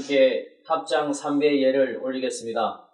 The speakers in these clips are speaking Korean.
하나님께 합장 3배의 예를 올리겠습니다.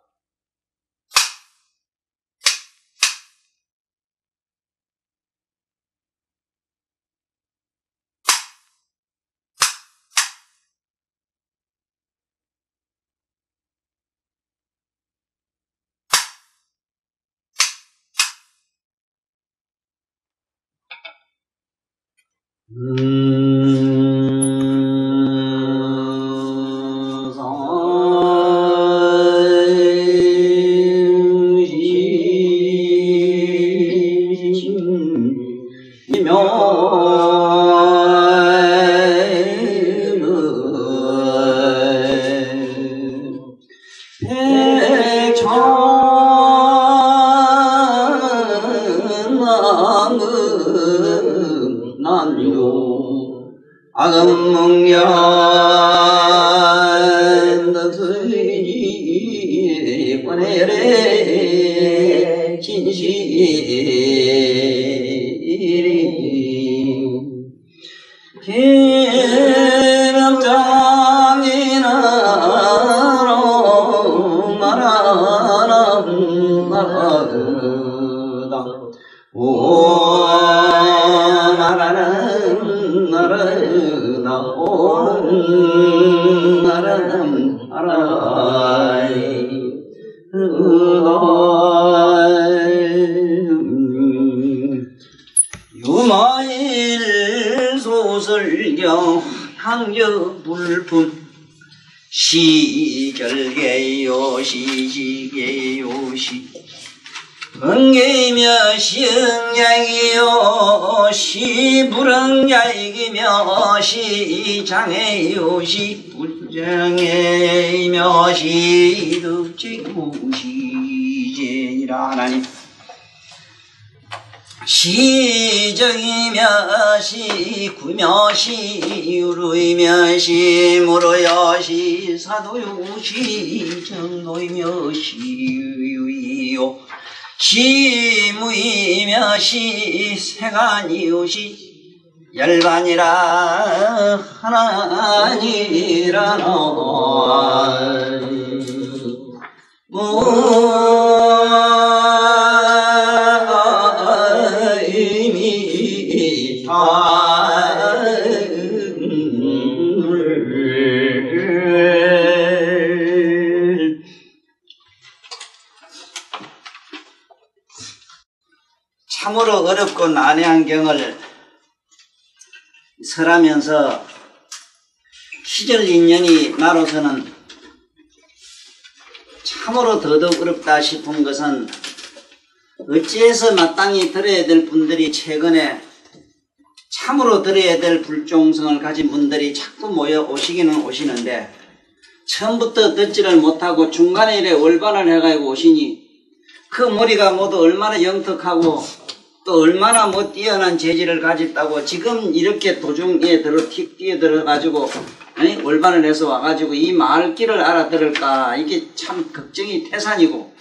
유마일 소설경 향여불품 시결계요 시지계요 시 은계이며 시응야이기요 시불응야이기며 시장애요 시불장애이며 시득지구 시제니라 하나님 시정이며 시구며 시유루이며 시무로여 시사도요 시정도이며 시유이요 시무이며 시세간이요 시열반이라 하나니라 참으로 어렵고 난해한 경을 설하면서 시절 인연이 나로서는 참으로 더더욱 어렵다 싶은 것은 어찌해서 마땅히 들어야 될 분들이 최근에 참으로 들어야 될 불종성을 가진 분들이 자꾸 모여 오시기는 오시는데 처음부터 듣지를 못하고 중간에 이래 월반을 해가지고 오시니 그 머리가 모두 얼마나 영특하고 또 얼마나 뛰어난 재질을 가졌다고 지금 이렇게 도중에 틱 뛰어들어가지고 월반을 해서 와가지고 이 마을길을 알아들을까 이게 참 걱정이 태산이고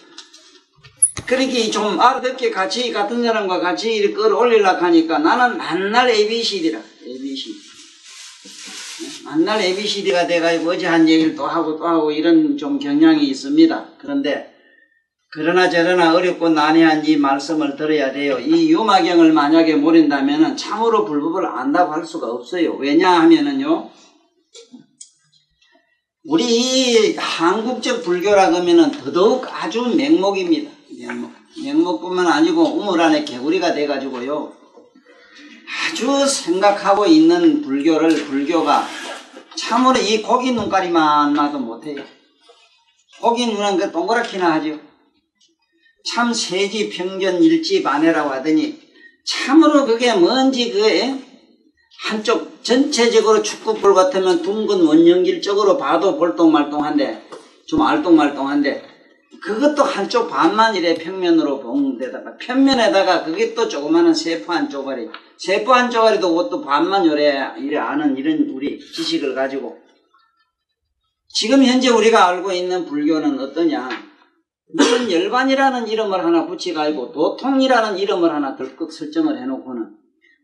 그러니까 좀 알아듣게 같이 같은 사람과 같이 이렇게 끌어올리려고 하니까 나는 만날 ABCD라 ABC 만날 ABCD가 돼가지고 어제 한 얘기를 또 하고 이런 좀 경향이 있습니다. 그러나 저러나 어렵고 난해한 이 말씀을 들어야 돼요. 이 유마경을 만약에 모른다면 참으로 불법을 안다고 할 수가 없어요. 왜냐하면은요, 우리 이 한국적 불교라고 하면은 더더욱 아주 맹목입니다. 맹목뿐만 아니고 우물 안에 개구리가 돼가지고요. 아주 생각하고 있는 불교가 참으로 이 고기 눈깔이만 나도 못해요. 고기 눈은 그 동그랗게나 하죠. 참 세지 평견 일지 반해라고 하더니 참으로 그게 뭔지 그게 한쪽 전체적으로 축구볼 같으면 둥근 원형질적으로 봐도 볼똥말똥한데 좀 알똥말똥한데 그것도 한쪽 반만 이래 평면으로 본 데다가 편면에다가 그게 또 조그마한 세포 한 쪼가리 세포 한 쪼가리도 그것도 반만 이래 아는 이런 우리 지식을 가지고 지금 현재 우리가 알고 있는 불교는 어떠냐 무슨 열반이라는 이름을 하나 붙여가지고 도통이라는 이름을 하나 덜컥 설정을 해놓고는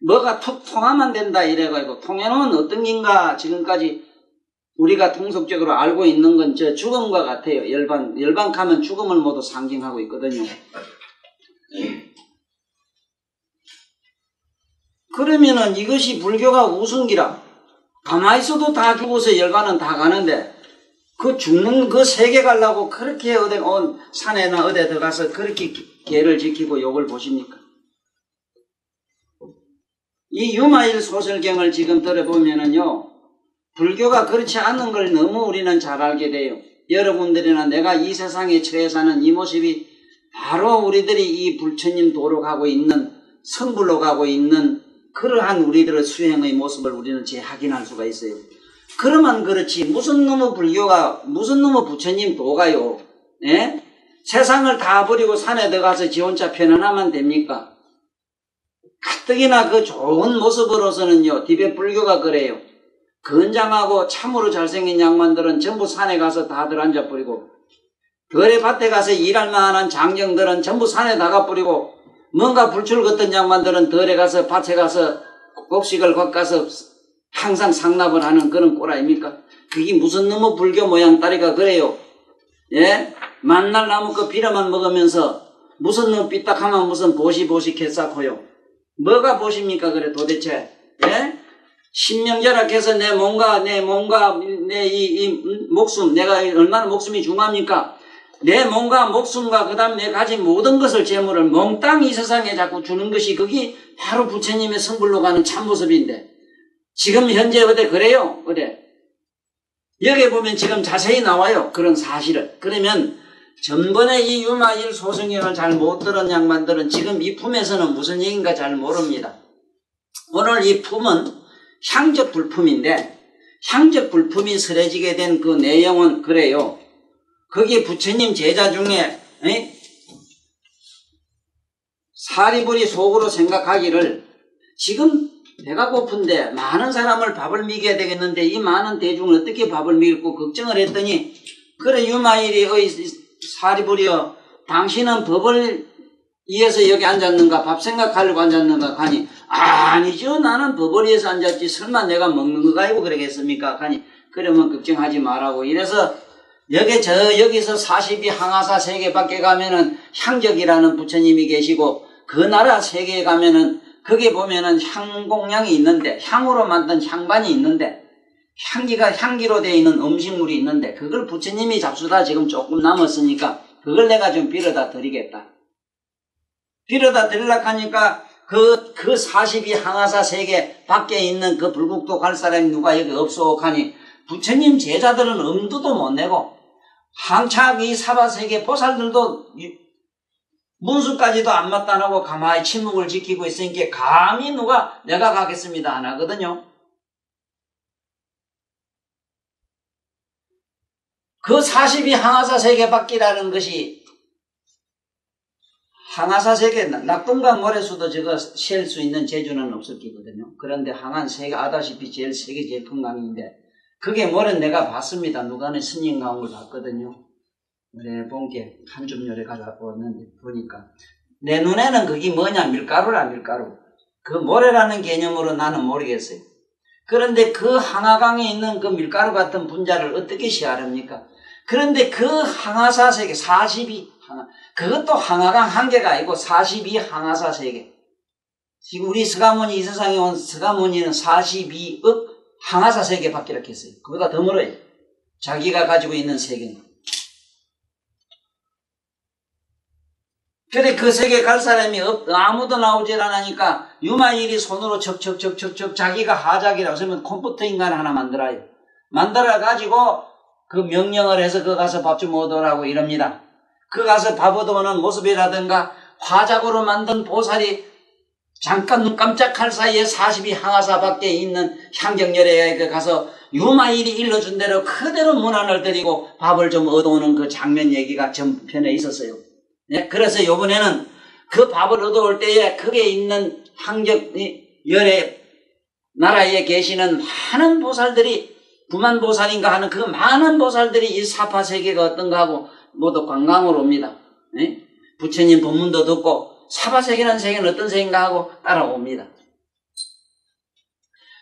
뭐가 툭 통하면 된다 이래가지고 통해놓은 어떤 긴가 지금까지 우리가 통속적으로 알고 있는 건 저 죽음과 같아요. 열반하면 죽음을 모두 상징하고 있거든요. 그러면은 이것이 불교가 우승기라. 가만히 있어도 다 죽어서 열반은 다 가는데 그 죽는 그 세계 가려고 그렇게 어디 산에나 어디 들어가서 그렇게 계를 지키고 욕을 보십니까? 이 유마일 소설경을 지금 들어보면은요, 불교가 그렇지 않은 걸 너무 우리는 잘 알게 돼요. 여러분들이나 내가 이 세상에 처해 사는 이 모습이 바로 우리들이 이 부처님 도로 가고 있는, 성불로 가고 있는 그러한 우리들의 수행의 모습을 우리는 재확인할 수가 있어요. 그러면 그렇지 무슨 놈의 불교가, 무슨 놈의 부처님 도가요, 예? 세상을 다 버리고 산에 들어가서 지 혼자 편안하면 됩니까? 가뜩이나 그 좋은 모습으로서는요, 티베트 불교가 그래요. 건장하고 참으로 잘생긴 양반들은 전부 산에 가서 다들 앉아버리고, 거래 밭에 가서 일할 만한 장정들은 전부 산에 나가버리고, 뭔가 불출 걷던 양반들은 덜에 가서 밭에 가서 곡식을 걷가서 항상 상납을 하는 그런 꼴 아닙니까? 그게 무슨 놈의 불교 모양 따리가 그래요. 예? 만날 나무 그 비료만 먹으면서 무슨 놈 삐딱하면 무슨 보시 개싸고요. 뭐가 보십니까 그래 도대체? 예? 신명자락해서 내 몸과 내 이 목숨, 내가 얼마나 목숨이 중요합니까? 내 몸과 목숨과 그 다음에 내 가진 모든 것을 재물을 몽땅 이 세상에 자꾸 주는 것이 그게 바로 부처님의 성불로 가는 참모습인데 지금 현재 어디 그래요? 어디? 여기 보면 지금 자세히 나와요. 그런 사실을. 그러면 전번에 이 유마일 소승경을 잘 못 들은 양반들은 지금 이 품에서는 무슨 얘기인가 잘 모릅니다. 오늘 이 품은 향적 불품인데 향적 불품이 설해지게 된 그 내용은 그래요. 거기 부처님 제자 중에 사리불이 속으로 생각하기를 지금 배가 고픈데 많은 사람을 밥을 먹여야 되겠는데 이 많은 대중을 어떻게 밥을 먹일고 걱정을 했더니 그래 유마일이 사리불이여 당신은 법을 위해서 여기 앉았는가 밥 생각하려고 앉았는가 하니 아니죠 나는 법을 위해서 앉았지 설마 내가 먹는 거 가지고 그러겠습니까 하니 그러면 걱정하지 말라고 이래서 여기서 42 항아사 세계밖에 가면은 향적이라는 부처님이 계시고 그 나라 세계에 가면은 거기 보면은 향공량이 있는데 향으로 만든 향반이 있는데 향기로 되어 있는 음식물이 있는데 그걸 부처님이 잡수다 지금 조금 남았으니까 그걸 내가 좀 빌어다 드리겠다. 빌어다 드리려고 하니까 그 42 항아사 세계 밖에 있는 그 불국도 갈 사람이 누가 여기 없어 하니 부처님 제자들은 엄두도 못 내고 한참 이 사바세계 보살들도 문수까지도 안 맞다나고 가만히 침묵을 지키고 있으니까 감히 누가 내가 가겠습니다 안 하거든요. 그 42 항아사 세계 밖이라는 것이 항아사 세계 낙동강 모래수도 저거 셀 수 있는 재주는 없을 거거든요. 그런데 항안 세계 아다시피 세계 제일 큰 강인데 그게 뭐는 내가 봤습니다. 누가는 스님 나온 걸 봤거든요. 그래 본게 한줌 요래 가져왔는데 보니까 내 눈에는 그게 뭐냐 밀가루라 밀가루. 그 모래라는 개념으로 나는 모르겠어요. 그런데 그 항아강에 있는 그 밀가루 같은 분자를 어떻게 시하렵니까? 그런데 그 항아사 세계 42 항아 그것도 항아강 한 개가 아니고 42 항아사 세계. 지금 우리 스가모니 이 세상에 온 스가모니는 42억 항아사 세계밖에 이렇게 했어요. 그보다 더 멀어요. 자기가 가지고 있는 세계는. 그래 그 세계 갈 사람이 아무도 나오질 않으니까 유마일이 손으로 척척척척척 자기가 하작이라고 하면 컴퓨터 인간 하나 만들어요. 만들어가지고 그 명령을 해서 그 가서 밥 좀 얻어라고 이럽니다. 그 가서 밥 얻어오는 모습이라든가 화작으로 만든 보살이 잠깐 눈 깜짝할 사이에 42 항아사 밖에 있는 향경열에 가서 유마일이 일러준 대로 그대로 문안을 드리고 밥을 좀 얻어오는 그 장면 얘기가 전편에 있었어요. 네, 그래서 요번에는 그 밥을 얻어올 때에 거기에 있는 향경열의 나라에 계시는 많은 보살들이 부만보살인가 하는 그 많은 보살들이 이 사파세계가 어떤가 하고 모두 관광으로 옵니다. 네? 부처님 법문도 듣고 사바세계라는 세계는 어떤 세계인가 하고 따라옵니다.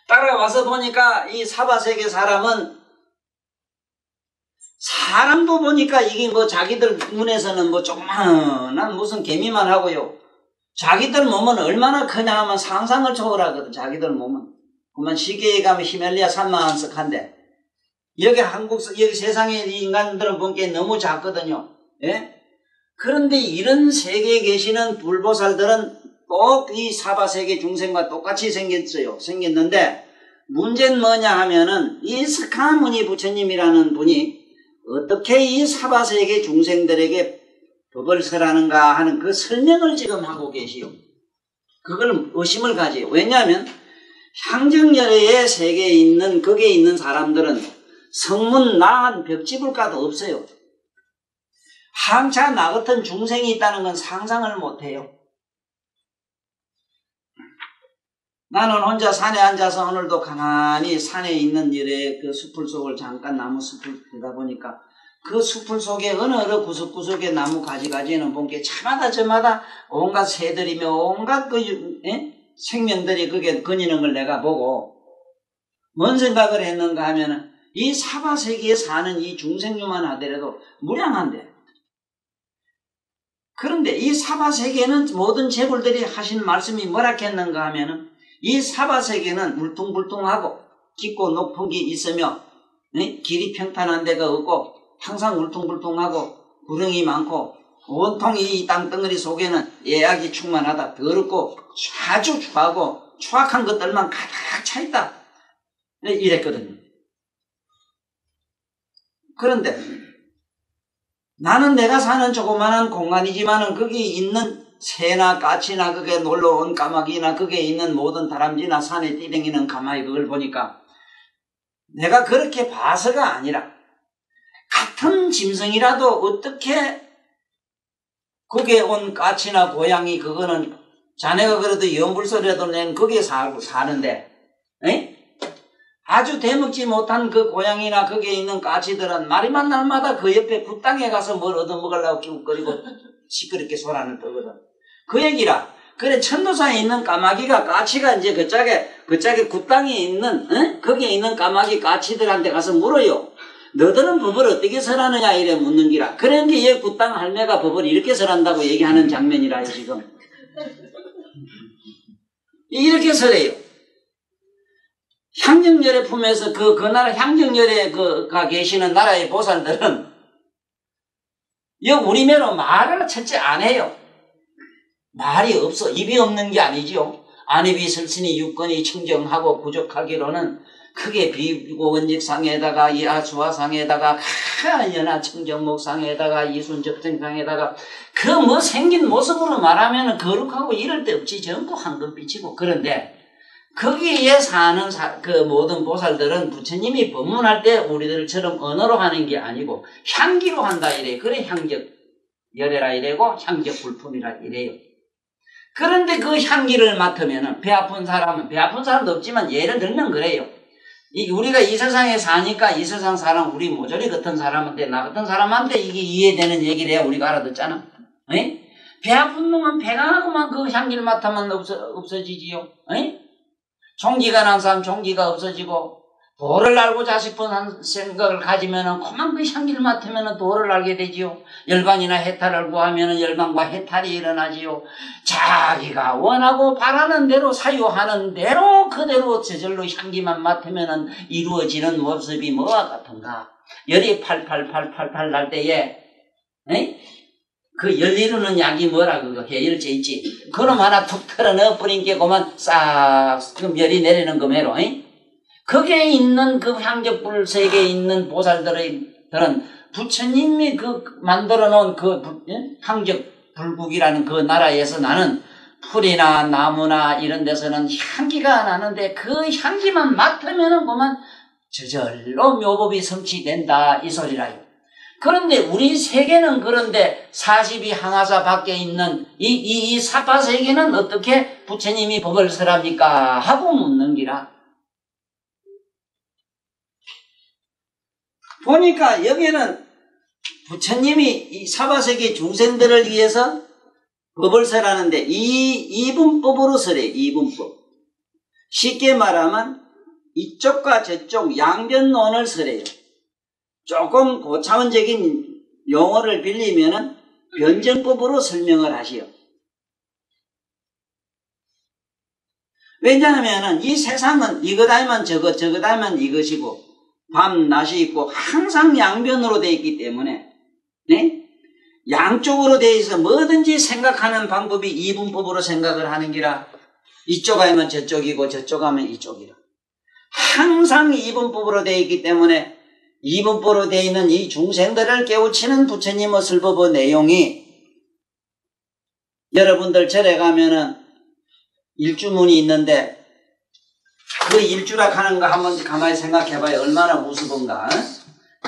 따라와서 보니까 이 사바세계 사람은 사람도 보니까 이게 뭐 자기들 눈에서는 뭐 조그만한 무슨 개미만 하고요. 자기들 몸은 얼마나 크냐 하면 상상을 초월하거든. 자기들 몸은. 그만 시계에 가면 히말라야 산만석한데 여기 여기 세상의 인간들은 보기에 너무 작거든요. 예? 그런데 이런 세계에 계시는 불보살들은 꼭 이 사바세계 중생과 똑같이 생겼는데 문제는 뭐냐 하면은 이 스카무니 부처님이라는 분이 어떻게 이 사바세계 중생들에게 법을 설하는가 하는 그 설명을 지금 하고 계시오. 그걸 의심을 가지요. 왜냐하면 향정열애의 세계에 있는 거기에 있는 사람들은 성문 나한 벽지불가도 없어요. 항차 나 같은 중생이 있다는 건 상상을 못해요. 나는 혼자 산에 앉아서 오늘도 가만히 산에 있는 열의 그 숲을 속을 잠깐 나무 숲을 보다 보니까 그 숲을 속에 어느 구석구석의 나무 가지가지는 본게 차마다 저마다 온갖 새들이며 온갖 그 생명들이 그게 거니는 걸 내가 보고 뭔 생각을 했는가 하면은 이 사바세계에 사는 이 중생류만 하더라도 무량한데, 그런데 이 사바세계는 모든 재불들이 하신 말씀이 뭐라 했는가 하면은 이 사바세계는 울퉁불퉁하고 깊고 높은 게 있으며 길이 평탄한 데가 없고 항상 울퉁불퉁하고 구렁이 많고 온통 이 땅덩어리 속에는 예약이 충만하다. 더럽고 아주 추하고 추악한 것들만 가득 차있다. 이랬거든요. 그런데 나는 내가 사는 조그마한 공간이지만은 거기 있는 새나 까치나 그게 놀러온 까마귀나 그게 있는 모든 다람쥐나 산에 뛰댕이는 까마귀 그걸 보니까 내가 그렇게 봐서가 아니라 같은 짐승이라도 어떻게 거기에 온 까치나 고양이 그거는 자네가 그래도 연불소리라도 낸 거기에 사는데 아주 대먹지 못한 그 고양이나 거기에 있는 까치들은 말이만 날마다 그 옆에 굿땅에 가서 뭘 얻어먹으려고 기웃거리고 시끄럽게 소란을 떠거든. 그 얘기라. 그래 천도사에 있는 까마귀가 까치가 이제 그짝에 굿땅에 있는 거기에 있는 까마귀 까치들한테 가서 물어요. 너들은 법을 어떻게 설하느냐 이래 묻는 기라. 그런데 얘 굿땅 할매가 법을 이렇게 설한다고 얘기하는 장면이라 지금. 이렇게 설해요. 향정열애 품에서 그 나라 향정열애가 계시는 나라의 보살들은 우리매로 말을 첫째 안 해요. 말이 없어. 입이 없는 게 아니죠. 안입이 설신이 육건이 청정하고 부족하기로는 크게 비고 원직상에다가 이 아수화상에다가 연하 청정목상에다가 이순접생상에다가 그 뭐 생긴 모습으로 말하면 거룩하고 이럴 데 없지. 전부 황금빛이고. 그런데 거기에 사는 그 모든 보살들은 부처님이 법문할 때 우리들처럼 언어로 하는 게 아니고 향기로 한다 이래. 그래 향적 열애라 이래고 향적 불품이라 이래요. 그런데 그 향기를 맡으면은 배 아픈 사람도 없지만 예를 들면 그래요. 우리가 이 세상에 사니까 이 세상 사람 우리 모조리 같은 사람한테 나 같은 사람한테 이게 이해되는 얘기를 해야 우리가 알아듣잖아. 배 아픈 놈은 배가 나고만 그 향기를 맡으면 없어지지요. 종기가 난 사람 종기가 없어지고 도를 알고자 싶은 생각을 가지면은 그만 그 향기를 맡으면은 도를 알게 되지요. 열반이나 해탈을 구하면은 열반과 해탈이 일어나지요. 자기가 원하고 바라는 대로 사유하는 대로 그대로 저절로 향기만 맡으면은 이루어지는 모습이 뭐와 같은가? 열이 팔팔 날 때에 그 열 이루는 약이 뭐라 그거 해열제 있지. 그놈 하나 툭 털어 넣어 버린 게 그만 싹 열이 내리는 거매로. 거기에 있는 그 향적불 세계에 있는 보살들은 부처님이 그 만들어 놓은 그 향적 불국이라는 그 나라에서 나는 풀이나 나무나 이런 데서는 향기가 나는데 그 향기만 맡으면은 그만 저절로 묘법이 성취된다 이 소리라요. 그런데 우리 세계는 그런데 42 항아사 밖에 있는 이 사파 세계는 어떻게 부처님이 법을 설합니까? 하고 묻는 기라. 보니까 여기는 부처님이 이 사바세계 중생들을 위해서 법을 설하는데 이분법으로 설해. 이분법. 쉽게 말하면 이쪽과 저쪽 양변론을 설해요. 조금 고차원적인 용어를 빌리면은 변정법으로 설명을 하시오. 왜냐하면은 이 세상은 이거다면 저거다면 이것이고 밤 낮이 있고 항상 양변으로 되어 있기 때문에 네? 양쪽으로 되어 있어 뭐든지 생각하는 방법이 이분법으로 생각을 하는 기라 이쪽 하면 저쪽이고 저쪽 하면 이쪽이라. 항상 이분법으로 되어 있기 때문에 이분법으로 되어 있는 이 중생들을 깨우치는 부처님의 설법의 내용이 여러분들 절에 가면은 일주문이 있는데 그 일주락 하는 거 한번 가만히 생각해봐요. 얼마나 우스운가.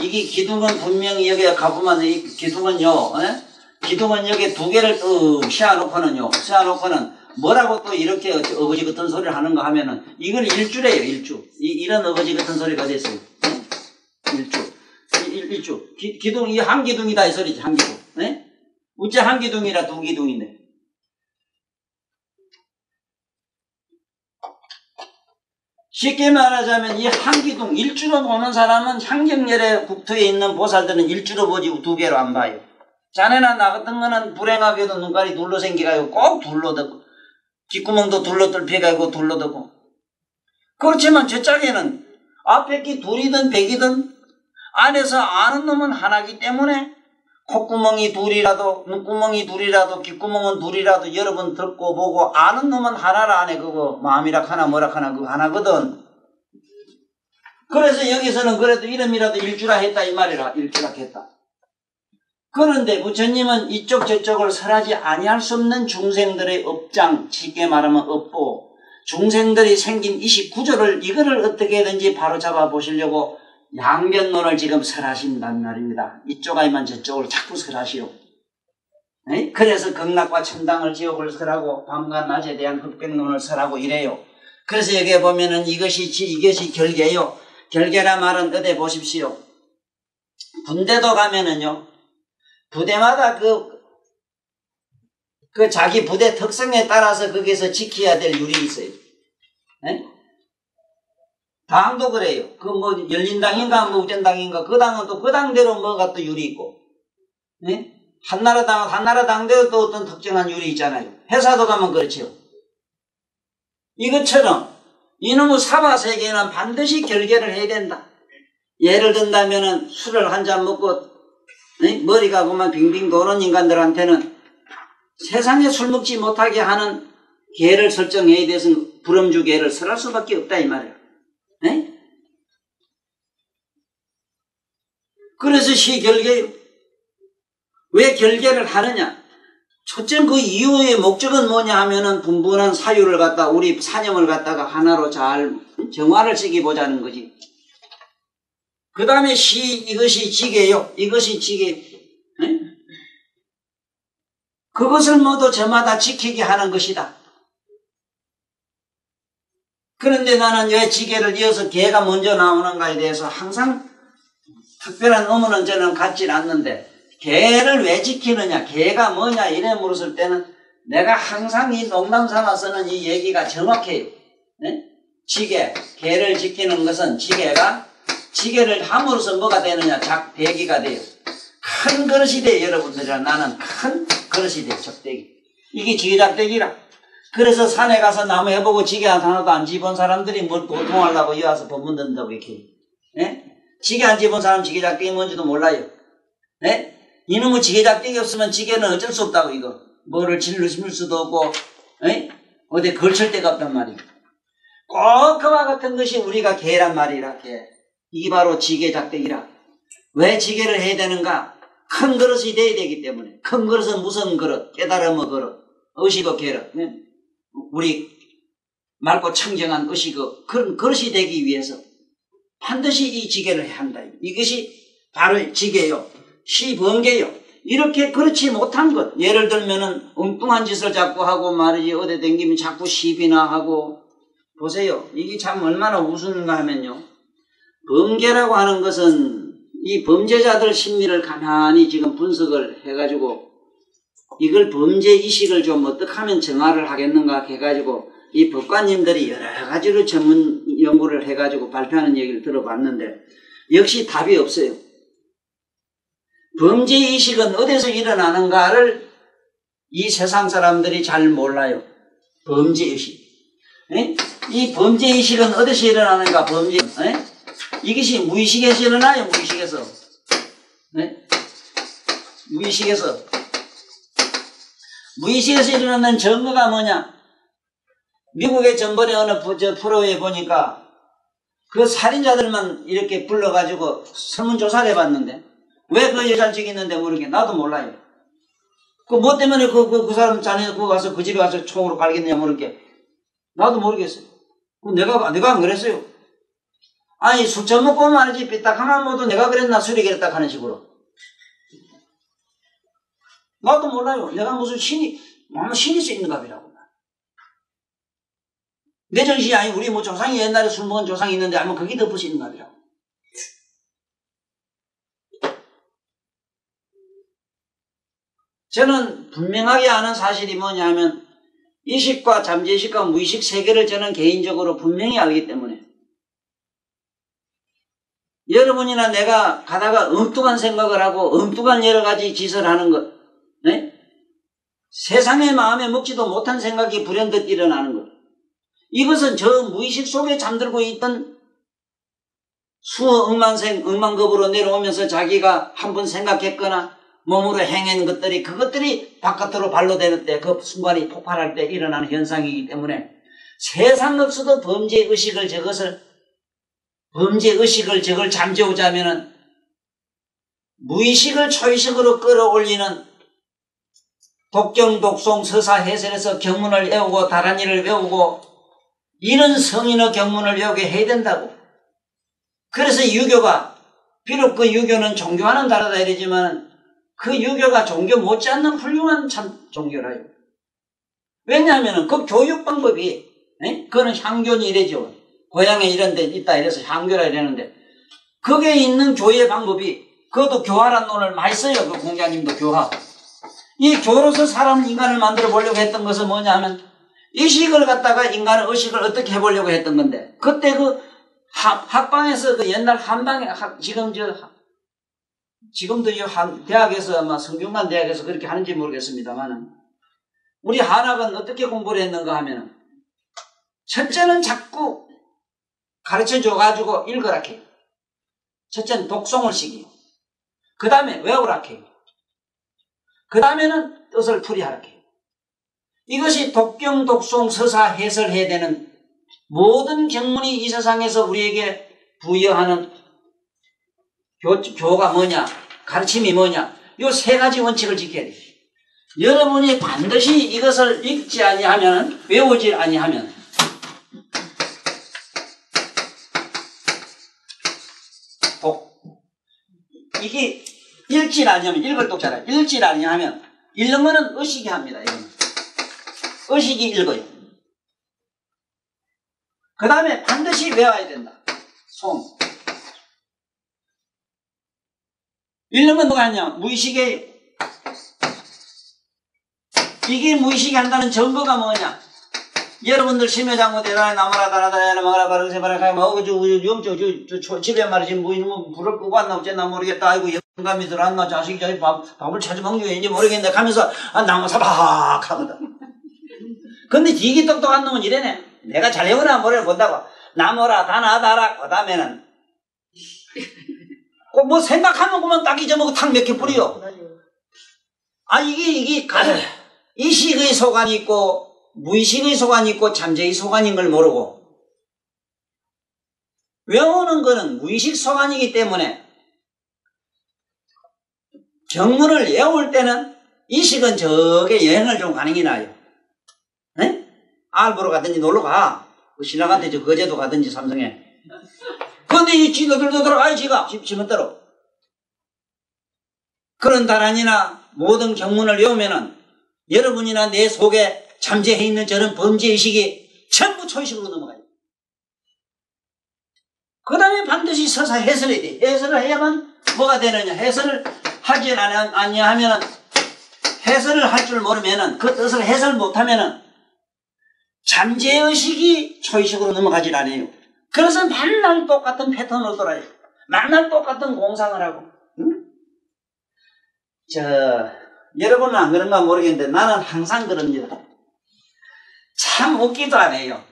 이게 기둥은 분명히 여기에 가보면 이 기둥은요, 기둥은 여기 두 개를 뚝 세워놓고는 뭐라고 또 이렇게 어거지 같은 소리를 하는가 하면은 이걸 일주래요, 일주. 이런 어거지 같은 소리가 됐어요. 일주. 기둥, 이 한 기둥이다 이 소리지, 한 기둥. 우째 한 기둥이라 두 기둥인데. 쉽게 말하자면 이 한기둥 일주로 보는 사람은 향경열의 국토에 있는 보살들은 일주로 보지 두 개로 안 봐요. 자네나 나 같은 거는 불행하게도 눈깔이 둘러 생기가지고 꼭 둘러듣고 뒷구멍도 둘러 뚫혀가지고 둘러듣고 그렇지만 저 짝에는 앞에 끼 둘이든 백이든 안에서 아는 놈은 하나기 때문에 콧구멍이 둘이라도 눈구멍이 둘이라도 귓구멍은 둘이라도 여러 번 듣고 보고 아는 놈은 하나라 안에 그거 마음이라 하나 뭐라 하나 그거 하나거든. 그래서 여기서는 그래도 이름이라도 일주라 했다 이 말이라 일주라 했다. 그런데 부처님은 이쪽 저쪽을 설하지 아니할 수 없는 중생들의 업장 쉽게 말하면 업보 중생들이 생긴 29조를 이거를 어떻게든지 바로잡아 보시려고 양변론을 지금 설하신단 말입니다. 이쪽 아니면 저쪽을 자꾸 설하시오. 그래서 극락과 천당을 지옥을 설하고 밤과 낮에 대한 흑백론을 설하고 이래요. 그래서 여기에 보면은 이것이 결계요. 결계라 말은 어디 보십시오. 군대도 가면은요. 부대마다 그 자기 부대 특성에 따라서 거기서 지켜야 될 율이 있어요. 당도 그래요. 그 뭐 열린당인가 뭐 우전당인가 그 당은 또 그 당대로 뭐가 또 율이 있고, 한나라 당대로 또 어떤 특정한 율이 있잖아요. 회사도 가면 그렇죠. 이것처럼 이놈의 사바세계는 반드시 결계를 해야 된다. 예를 든다면은 술을 한 잔 먹고 머리가 그만 빙빙 도는 인간들한테는 세상에 술 먹지 못하게 하는 계를 설정해야 돼서 불음주 계를 설할 수밖에 없다 이 말이야. 그래서 시결계요. 왜 결계를 하느냐? 첫째 그 이유의 목적은 뭐냐 하면은 분분한 사유를 갖다 우리 사념을 갖다가 하나로 잘 정화를 시켜보자는 거지. 그 다음에 이것이 지계요. 이것이 지계. 그것을 모두 저마다 지키게 하는 것이다. 그런데 나는 왜 지계를 이어서 개가 먼저 나오는가에 대해서 항상 특별한 의문은 저는 갖질 않는데 개를 왜 지키느냐, 개가 뭐냐 이래 물었을 때는 내가 항상 이 농담 삼아 쓰는 이 얘기가 정확해요. 지계, 개를 지키는 것은 지계를 함으로써 뭐가 되느냐, 작대기가 돼요. 큰 그릇이 돼요. 여러분들이랑 나는 큰 그릇이 돼요. 적대기. 이게 지계작대기라. 그래서 산에 가서 나무 해보고 지게 하나도 안 집은 사람들이 뭘 고통하려고 여기 와서 법문 듣는다고 이렇게. 지게 안 집은 사람 지게작대기 뭔지도 몰라요. 이놈의 지게작대기 없으면 지게는 어쩔 수 없다고 이거. 뭐를 질릴 수도 없고 어디 걸칠 데가 없단 말이에요. 꼭 그와 같은 것이 우리가 개란 말이라. 개. 이게 바로 지게작대기라. 왜 지게를 해야 되는가? 큰 그릇이 돼야 되기 때문에. 큰 그릇은 무슨 그릇? 깨달음의 그릇. 의식의 그릇. 우리 맑고 청정한 의식의 그런 그릇이 되기 위해서 반드시 이 지계를 해야 한다. 이것이 바로 지계요. 시범계요. 이렇게 그렇지 못한 것. 예를 들면은 엉뚱한 짓을 자꾸 하고 말이지 어디 댕기면 자꾸 시비나 하고. 보세요. 이게 참 얼마나 우스운가 하면요. 범계라고 하는 것은 이 범죄자들 심리를 가만히 지금 분석을 해가지고 이걸 범죄의식을 좀 어떻게 하면 정화를 하겠는가 해가지고 이 법관님들이 여러 가지로 전문 연구를 해가지고 발표하는 얘기를 들어봤는데 역시 답이 없어요. 범죄의식은 어디서 일어나는가를 이 세상 사람들이 잘 몰라요. 범죄의식. 에? 이 범죄의식은 어디서 일어나는가, 에? 이것이 무의식에서 일어나요, 무의식에서. 네? 무의식에서. 무의식에서 일어나는 증거가 뭐냐? 미국의 전번에 어느 프로에 보니까 그 살인자들만 이렇게 불러가지고 설문조사를 해봤는데 왜 그 여자를 죽였는데 모르겠 나도 몰라요. 그 뭐 때문에 그 사람 자네 그 가서 그 집에 가서 총으로 갈겠느냐 모르겠 나도 모르겠어요. 내가 안 그랬어요. 아니 술 처먹고 오면 알지 삐딱하면 모두 내가 그랬나 술이 그랬다 하는 식으로. 나도 몰라요. 내가 무슨 신이 수 있는 갑이라고. 내 정신이 아니 우리 뭐 조상이 옛날에 술 먹은 조상이 있는데 아마 그게 덮을 수 있는 갑이라고. 저는 분명하게 아는 사실이 뭐냐면 의식과 잠재의식과 무의식 세계를 저는 개인적으로 분명히 알기 때문에 여러분이나 내가 가다가 엉뚱한 생각을 하고 엉뚱한 여러 가지 짓을 하는 것, 네? 세상의 마음에 먹지도 못한 생각이 불현듯 일어나는 것, 이것은 저 무의식 속에 잠들고 있던 수억 억만급으로 내려오면서 자기가 한번 생각했거나 몸으로 행한 것들이 그것들이 바깥으로 발로되는 때 그 순간이 폭발할 때 일어나는 현상이기 때문에 세상 없어도 범죄의식을 저걸 잠재우자면은 무의식을 초의식으로 끌어올리는 독경, 독송, 서사, 해설에서 경문을 외우고 다란이를 외우고 이런 성인의 경문을 외우게 해야 된다고. 그래서 유교가 비록 그 유교는 종교와는 다르다 이러지만 그 유교가 종교 못지않는 훌륭한 참 종교라요. 왜냐하면 그 교육 방법이 그거는 향교니 이래죠. 고향에 이런 데 있다 이래서 향교라 이러는데 거기에 있는 교의 방법이 그것도 교화란 논을 많이 써요. 그 공자님도 교화. 이 교로서 인간을 만들어 보려고 했던 것은 뭐냐 하면 의식을 갖다가 인간의 의식을 어떻게 해보려고 했던 건데 그때 그 학방에서 그 옛날 한방에 지금도 이 대학에서 아마 성균관 대학에서 그렇게 하는지 모르겠습니다만은 우리 한학은 어떻게 공부를 했는가 하면은 첫째는 자꾸 가르쳐 줘가지고 읽으라 해요. 첫째는 독송을 시키고 그 다음에 외우라 해요. 그 다음에는 뜻을 풀이하라 해요. 이것이 독경, 독송, 서사, 해설해야 되는 모든 경문이 이 세상에서 우리에게 부여하는 교가 뭐냐, 가르침이 뭐냐, 이 세 가지 원칙을 지켜야 돼요. 여러분이 반드시 이것을 읽지 아니하면, 외우지 아니하면 이게 읽질 아니하면 읽을 독자라. 읽질 아니하면 읽는 거는 의식이 합니다. 이거는. 의식이 읽어요. 그 다음에 반드시 외워야 된다. 읽는 건 누가 하냐? 무의식에 이게 무의식이 한다는 증거가 뭐냐? 여러분들 심여장고 대단히 나무라 다라다라 마가라 바르세 바라카이 마오고 저 집에 말이지 뭐 이놈 불을 끄고 왔나 어쨌나 모르겠다. 아이고 영감이 들어왔나 자식이 저희 밥을 찾아 먹는 게 왠지 모르겠는데 하면서 나무 사박 하거든. 근데 되게 똑똑한 놈은 이래네. 내가 잘 외우나 뭐래 본다고 나무라 다나다라 그 다음에는 꼭 뭐 생각하면 그만 딱 잊어먹고 탁 몇 개 뿌려. 아 이게 의식의 소관이 있고 무의식의 소관이 있고 잠재의 소관인 걸 모르고 외우는 거는 무의식 소관이기 때문에 경문을 외울 때는 의식은 저게 여행을 좀 가는 게 나아요. 네? 알 보러 가든지 놀러 가. 그 신랑한테 저 거제도 가든지 삼성에. 그런데 이 지도들도 들어가요. 지멋대로. 그런 다란이나 모든 경문을 외우면은 여러분이나 내 속에 잠재해 있는 저런 범죄의식이 전부 초의식으로 넘어가요. 그 다음에 반드시 서사 해설해야 돼. 해설을 해야만 뭐가 되느냐. 해설을 하지 아니하면 해설을 할 줄 모르면은 그 뜻을 해설 못하면은 잠재의식이 초의식으로 넘어가질 않아요. 그래서 맨날 똑같은 패턴을 돌아요. 맨날 똑같은 공상을 하고. 응? 여러분은 안 그런가 모르겠는데 나는 항상 그럽니다. 참 웃기도 안 해요.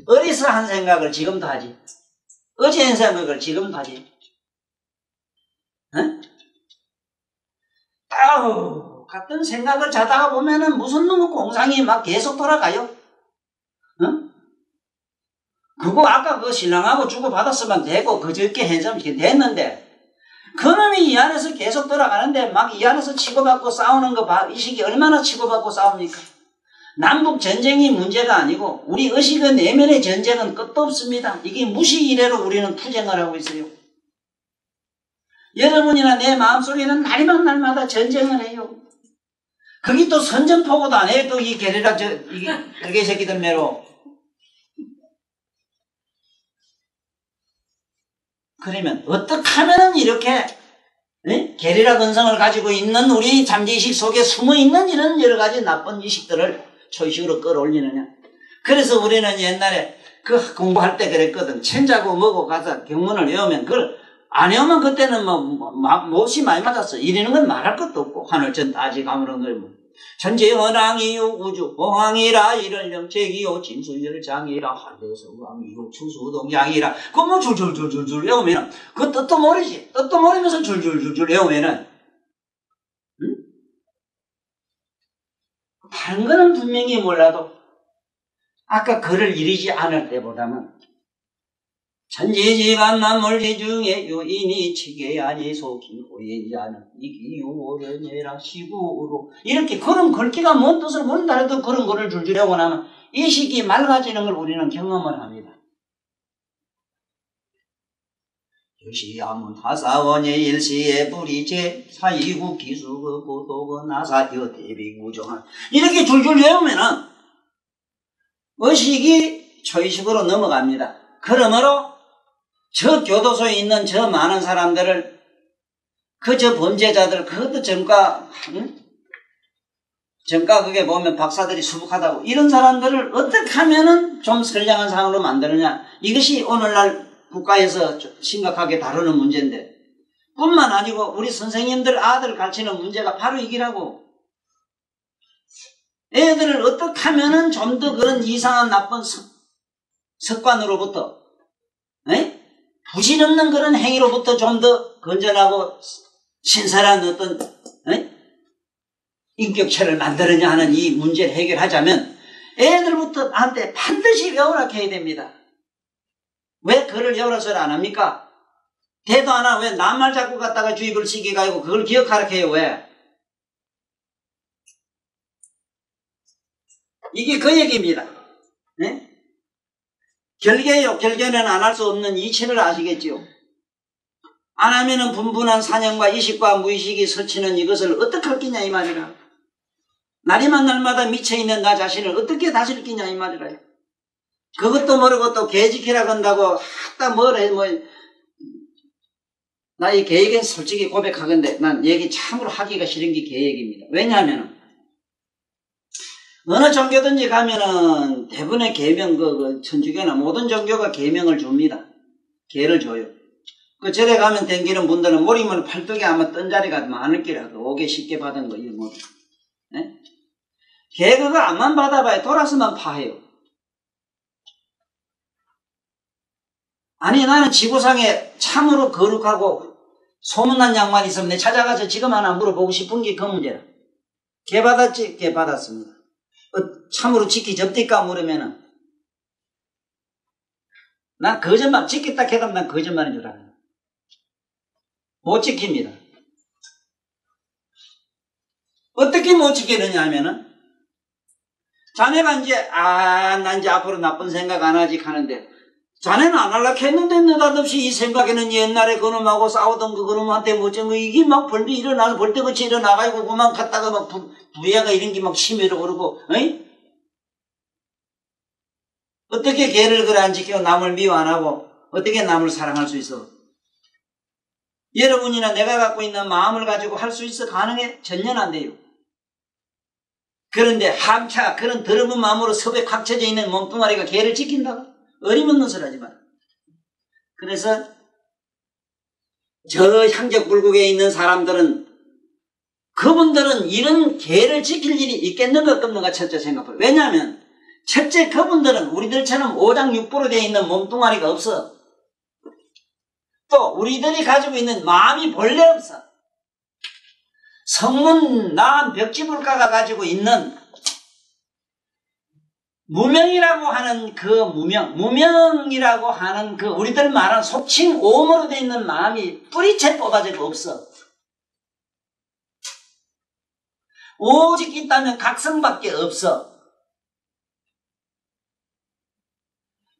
어디서 한 생각을 지금도 하지. 어제 한 생각을 지금도 하지. 응? 같은 생각을 자다가 보면은 무슨 놈의 공상이 막 계속 돌아가요. 응? 그거 아까 그 신랑하고 주고받았으면 되고 그저께 해서 됐는데 그놈이 이 안에서 계속 돌아가는데 막 이 안에서 치고받고 싸우는 거 봐. 이 시기 얼마나 치고받고 싸웁니까? 남북 전쟁이 문제가 아니고 우리 의식의 내면의 전쟁은 끝도 없습니다. 이게 무시 이래로 우리는 투쟁을 하고 있어요. 여러분이나 내 마음속에는 날마다 전쟁을 해요. 거기 또 선전포고도 안 해요. 또 이 게리라 이게 별개 새끼들 매로. 그러면 어떻게 하면 이렇게 게리라 근성을 가지고 있는 우리 잠재의식 속에 숨어있는 이런 여러 가지 나쁜 의식들을 초의식으로 끌어올리느냐. 그래서 우리는 옛날에 그 공부할 때 그랬거든. 천자고 뭐고 가서 경문을 외우면 그걸 안 외우면 그때는 몹시 많이 맞았어. 이러는 건 말할 것도 없고 하늘전 따지 가물은 걸 뭐. 천지헌왕이요 우주 봉황이라 이를 영책이요 진수열장이라 한대성왕이요 추수동장이라 그거 뭐 줄줄줄줄줄 외우면 그 뜻도 모르지. 뜻도 모르면서 줄줄줄줄 외우면은 다른 거는 분명히 몰라도 아까 글을 이르지 않을 때보다는 천지지간 만물지 중에 요인이 치계 아니 속히 고인지 않은 이기요원해라 시구로 이렇게 그런 글귀가 뭔 뜻을 모른다 해도 그런 글을 줄줄 외우고 나면 이 시기 맑아지는 걸 우리는 경험을 합니다. 요시야문 하사원의 일시의 불이제 사이후 기수그 고도그 나사여 대비구정한 이렇게 줄줄 외우면은 의식이 초의식으로 넘어갑니다. 그러므로 저 교도소에 있는 저 많은 사람들을 저 범죄자들 그것도 전과 그게 보면 박사들이 수북하다고 이런 사람들을 어떻게 하면은 좀 선량한 상으로 만드느냐 이것이 오늘날 국가에서 심각하게 다루는 문제인데 뿐만 아니고 우리 선생님들 아들 가르치는 문제가 바로 이기라고. 애들을 어떻게 하면은 좀 더 그런 이상한 나쁜 습관으로부터 부질없는 그런 행위로부터 좀 더 건전하고 신선한 어떤 인격체를 만들느냐 하는 이 문제를 해결하자면 애들부터 한테 반드시 외우라 해야 됩니다. 왜 글을 외우라서를 안 합니까? 대도 안 하고 왜 남말 자꾸 갖다가 주입을 시켜가지고 그걸 기억하라 해요. 왜? 이게 그 얘기입니다. 네? 결계요. 결계는 안 할 수 없는 이치를 아시겠지요? 안 하면은 분분한 사냥과 의식과 무의식이 설치는 이것을 어떻게 할 끼냐 이 말이라. 날이만 날마다 미쳐있는 나 자신을 어떻게 다스릴 끼냐 이 말이라. 그것도 모르고 또 계지키라 건다고 하다 뭐래 나 이 계획은 솔직히 고백하건데 난 얘기 참으로 하기가 싫은 게 계획입니다. 왜냐하면 어느 종교든지 가면은 대부분의 계명 천주교나 모든 종교가 계명을 줍니다. 계를 줘요. 그 절에 가면 댕기는 분들은 모리면 팔뚝에 아마 뜬 자리가 많을 거라도 오게 쉽게 받은 거 이거 뭐. 계 그거 안만 받아봐야 돌아서만 파해요. 아니 나는 지구상에 참으로 거룩하고 소문난 양반 있으면 내 찾아가서 지금 하나 물어보고 싶은 게 그 문제라. 계 받았지? 계 받았습니다. 참으로 지키 접니까? 물으면은 난 거짓말 지켰다 해도 난 거짓말인 줄 알아요. 못 지킵니다. 어떻게 못 지키느냐 하면은 자네가 이제 난 이제 앞으로 나쁜 생각 안 하지 하는데 자네는 안 하려고 했는데 느닷없이 이 생각에는 옛날에 그놈하고 싸우던 그놈한테 못된 거 이게 막 벌떡 일어나서 벌떡같이 일어나가지고 그만 갔다가 막 부야가 이런 게 막 심해로 오르고 어떻게 개를 그래 안 지키고 남을 미워 안 하고 어떻게 남을 사랑할 수 있어? 여러분이나 내가 갖고 있는 마음을 가지고 할 수 있어? 가능해? 전혀 안 돼요. 그런데 함차 그런 더러운 마음으로 섭에 꽉 쳐져 있는 몸뚱아리가 개를 지킨다고? 어림없는 소리 하지 마라. 그래서 저 향적불국에 있는 사람들은 그분들은 이런 계를 지킬 일이 있겠는가 없는가 첫째 생각해요. 왜냐하면 첫째 그분들은 우리들처럼 오장육부로 되어 있는 몸뚱아리가 없어. 또 우리들이 가지고 있는 마음이 본래 없어. 성문 나한 벽지불가가 가지고 있는 무명이라고 하는 그 무명이라고 하는 그 우리들 말하는 속칭 오음으로 되어 있는 마음이 뿌리채 뽑아지고 없어. 오직 있다면 각성밖에 없어.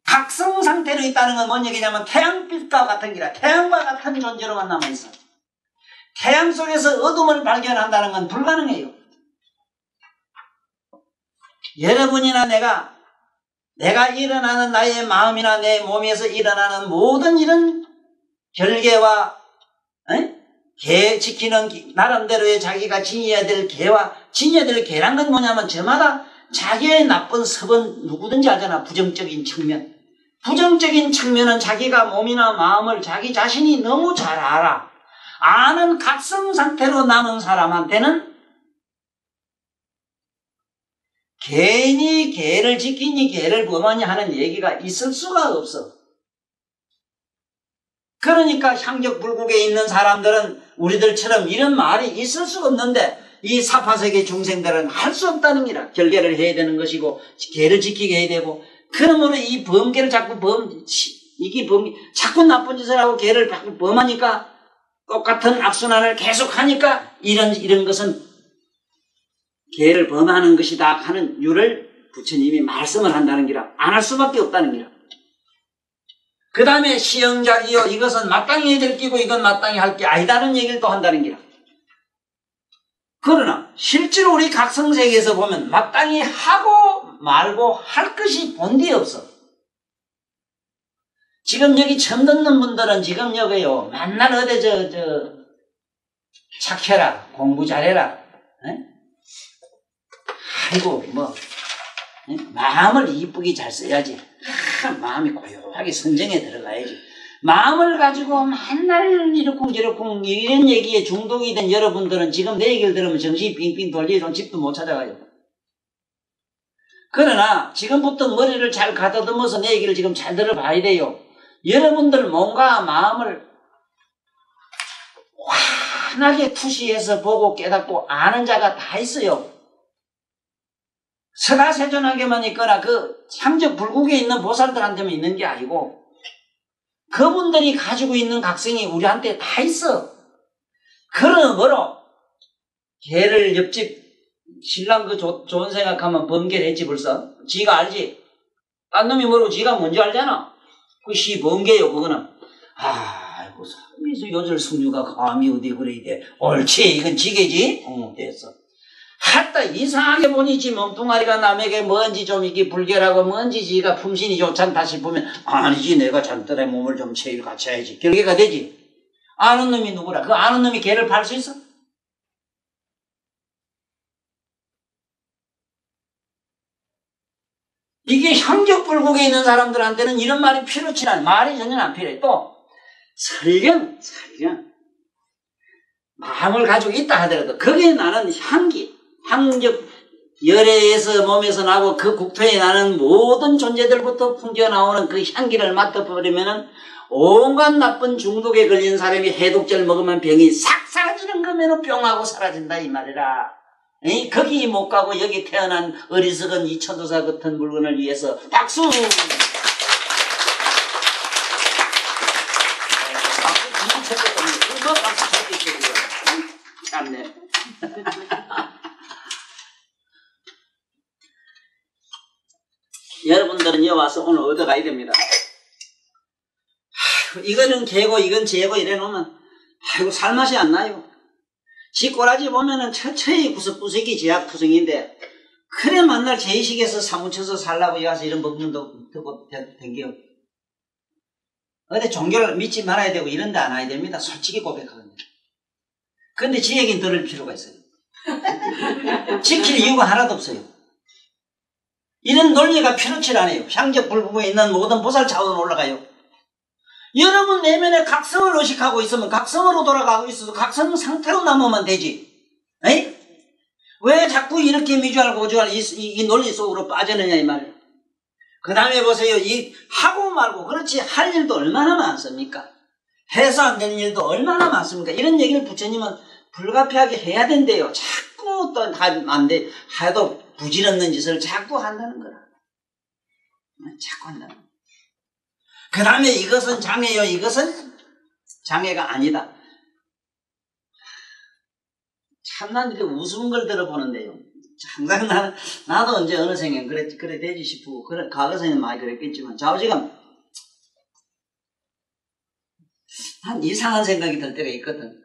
각성 상태로 있다는 건 뭔 얘기냐면 태양빛과 같은 기라, 태양과 같은 존재로만 남아있어. 태양 속에서 어둠을 발견한다는 건 불가능해요. 여러분이나 내가 일어나는 나의 마음이나 내 몸에서 일어나는 모든 이런 결계와 개 지키는 나름대로의 자기가 지녀야 될 개와 지녀야 될 개란 건 뭐냐면 저마다 자기의 나쁜 습은 누구든지 알잖아. 부정적인 측면. 부정적인 측면은 자기가 몸이나 마음을 자기 자신이 너무 잘 알아. 아는 각성 상태로 남은 사람한테는 괜히 개를 지키니 개를 범하니 하는 얘기가 있을 수가 없어. 그러니까 향적불국에 있는 사람들은 우리들처럼 이런 말이 있을 수가 없는데 이 사파세계 중생들은 할 수 없다는 기라. 결계를 해야 되는 것이고 개를 지키게 해야 되고 그러므로 이 범계를 자꾸 자꾸 나쁜 짓을 하고 개를 자꾸 범하니까 똑같은 악순환을 계속하니까 이런 것은 개를 범하는 것이다 하는 유를 부처님이 말씀을 한다는 기라. 안 할 수밖에 없다는 기라. 그 다음에 시영작이요 이것은 마땅히 해야 될 끼고 이건 마땅히 할 게 아니다는 얘기를 또 한다는 기라. 그러나 실제로 우리 각성세계에서 보면 마땅히 하고 말고 할 것이 본디 없어. 지금 여기 처음 듣는 분들은 지금 여기요 맨날 어디 착해라 공부 잘해라 에? 아이고 마음을 이쁘게 잘 써야지. 마음이 고요하게 선정에 들어가야지. 마음을 가지고 맨날 이러쿵저러쿵 이런 얘기에 중독이 된 여러분들은 지금 내 얘기를 들으면 정신이 빙빙 돌리고 집도 못 찾아가요. 그러나 지금부터 머리를 잘 가다듬어서 내 얘기를 지금 잘 들어봐야 돼요. 여러분들 몸과 마음을 환하게 투시해서 보고 깨닫고 아는 자가 다 있어요. 서가세존하게만 있거나 그 향적불국에 있는 보살들한테만 있는 게 아니고 그분들이 가지고 있는 각성이 우리한테 다 있어. 그러므로 걔를 옆집 신랑 그 좋은 생각하면 범계를 했지 벌써. 지가 알지. 딴 놈이 모르고 지가 뭔지 알잖아. 그 시 범계요 그거는. 아이고 삼미수 요절 승류가 감히 어디 그래 돼. 옳지 이건 지게지. 됐어. 하다 이상하게 보니 지 몸뚱아리가 남에게 뭔지 좀 이게 불결하고 뭔지 지가 품신이 좋잖다 싶으면 아니지 내가 잔들의 몸을 좀 제일 갖춰야지. 결계가 되지. 아는 놈이 누구라. 그 아는 놈이 걔를 팔 수 있어? 이게 향적불국에 있는 사람들한테는 이런 말이 필요치 않아. 말이 전혀 안 필요해. 또 설령 마음을 가지고 있다 하더라도 거기에 나는 향적 열애에서 몸에서 나고 그 국토에 나는 모든 존재들부터 풍겨 나오는 그 향기를 맡아버리면은 온갖 나쁜 중독에 걸린 사람이 해독제를 먹으면 병이 싹 사라지는 거면은 병하고 사라진다 이 말이라. 거기 못 가고 여기 태어난 어리석은 이 천도사 같은 물건을 위해서 박수! 박수 진짜 쳤거든요. 그거 박수 쳤겠어요. 참네. 여러분들은 여기 와서 오늘 얻어가야 됩니다. 이거는 개고 이건 재고 이래 놓으면 아이고 살맛이 안 나요. 지 꼬라지 보면은 처처히 구석구석이 제약푸성인데 그래 만날 제의식에서 사무쳐서 살라고 와서 이런 법문도 듣고 댕겨. 어디 종교를 믿지 말아야 되고 이런 데 안 와야 됩니다. 솔직히 고백하거든요. 근데 지 얘기는 들을 필요가 있어요. 지킬 이유가 하나도 없어요. 이런 논리가 필요치 않아요. 향적불국에 있는 모든 보살 차원으로 올라가요. 여러분 내면에 각성을 의식하고 있으면 각성으로 돌아가고 있어서 각성 상태로 남으면 되지. 에이? 왜 자꾸 이렇게 미주알 고주알 이 논리 속으로 빠지느냐 이 말이에요. 그 다음에 보세요. 이 하고 말고 그렇지 할 일도 얼마나 많습니까? 해서 안 되는 일도 얼마나 많습니까? 이런 얘기를 부처님은 불가피하게 해야 된대요. 자꾸 또 안 돼. 해도 부질없는 짓을 자꾸 한다는 거라. 자꾸 한다는 거야. 그 다음에 이것은 장애요. 이것은 장애가 아니다. 참 난 이렇게 우스운 걸 들어보는데요. 항상 나도 언제 어느 생엔 그래 되지 싶고, 그래, 과거에는 많이 그랬겠지만, 좌우지간 한 이상한 생각이 들 때가 있거든.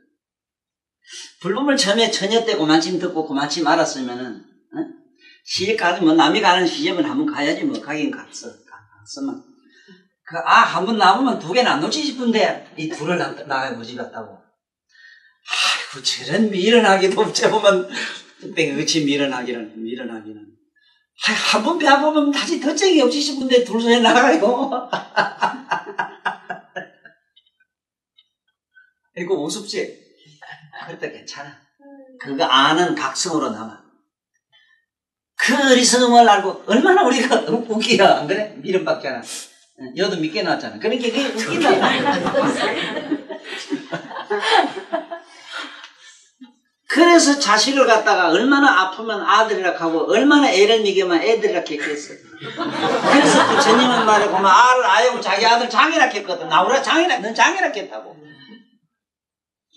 불법을 처음에 처녀 때 고만침 듣고 고만침 알았으면은, 시집 가서 뭐 남이 가는 시집은 한번 가야지 뭐, 가긴 갔으면. 한번 나보면 두 개는 안 놓치 싶은데, 이 둘을 나가보지 같다고. 아이고, 저런 미련하기도 없지만, 뺑긋이 미련하기는. 한 번 배워보면 다시 덧쟁이 없이 싶은데, 둘 손에 나가요. 이거 우습지? 그것도 괜찮아. 그거 아는 각성으로 남아. 그 어리석음을 알고, 얼마나 우리가 웃기야. 안 그래? 미련밖에 안 하. 여도 믿게 나왔잖아. 그러니까 그게 웃긴다. 그래서 자식을 갖다가 얼마나 아프면 아들이라 하고 얼마나 애를 먹이면 애들이라 했겠어. 그래서 부처님은 말해보면 알을 아이고 자기 아들 장이라 했거든. 나오라 장이라, 넌 장이라 했다고.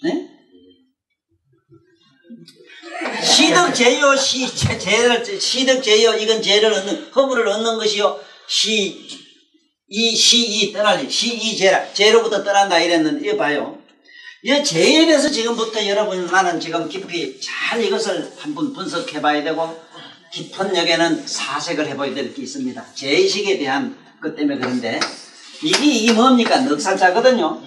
네? 시득제요, 시득제요, 이건 죄를 얻는, 허물을 얻는 것이요. 시이 떠나지. 시이제라. 죄로부터 떠난다 이랬는데, 이거 봐요. 이 죄에 대해서 지금부터 여러분, 나는 지금 깊이 잘 이것을 한번 분석해 봐야 되고, 깊은 역에는 사색을 해봐야 될 게 있습니다. 죄의식에 대한 것 때문에 그런데, 이게 뭡니까? 넉살자거든요.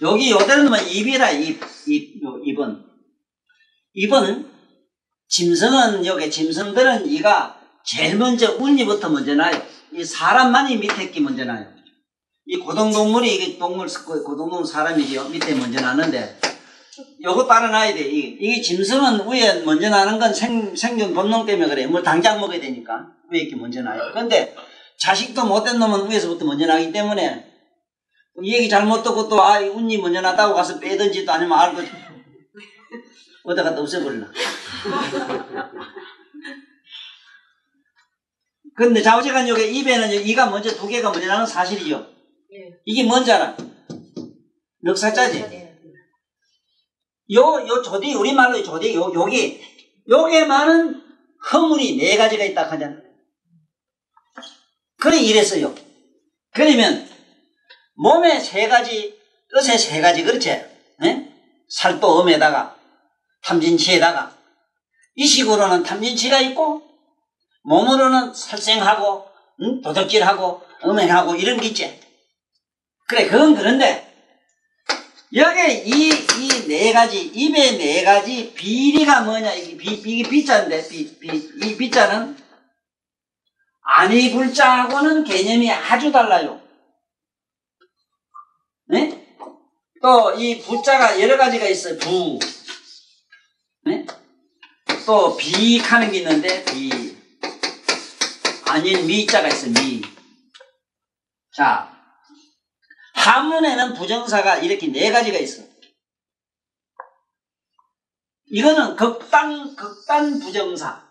여기 요대로 넣으면 입이라, 입은. 입은, 짐승들은 이가 제일 먼저 운이부터 먼저 나요. 이 사람만이 밑에 끼 먼저 나요. 이 고등동물이, 이게 고등동물 사람이죠. 밑에 먼저 나는데, 요거 따라놔야 돼. 이게 짐승은 위에 먼저 나는 건 생존 본능 때문에 그래. 뭘 당장 먹어야 되니까. 위에 이렇게 먼저 나요. 근데 자식도 못된 놈은 위에서부터 먼저 나기 때문에, 이 얘기 잘못 듣고 또, 운이 먼저 났다고 가서 빼든지도 아니면 알고, 어디다 갖다 없애버리나. 근데 좌우지간 여기 입에는 이가 먼저 두 개가 먼저 나는 사실이죠. 이게 뭔지 알아? 넉살자지? 요 조디, 우리말로 조디, 요게만은 허물이 네 가지가 있다 하잖아. 그래, 이랬어요. 그러면, 몸에 세 가지, 뜻에 세 가지, 그렇지? 네? 살도 엄에다가, 탐진치에다가, 이 식으로는 탐진치가 있고, 몸으로는 살생하고, 도적질하고, 음행하고, 이런 게 있지. 그래, 그건 그런데, 여기 이 네 가지, 입의 네 가지 비리가 뭐냐, 이게 비자인데, 이 비자는, 아니 불자하고는 개념이 아주 달라요. 네? 또 이 부자가 여러 가지가 있어요. 부. 네? 또 비익하는 게 있는데, 아닌 미자가 있어요. 미. 자, 한문에는 부정사가 이렇게 네 가지가 있어. 이거는 극단 부정사.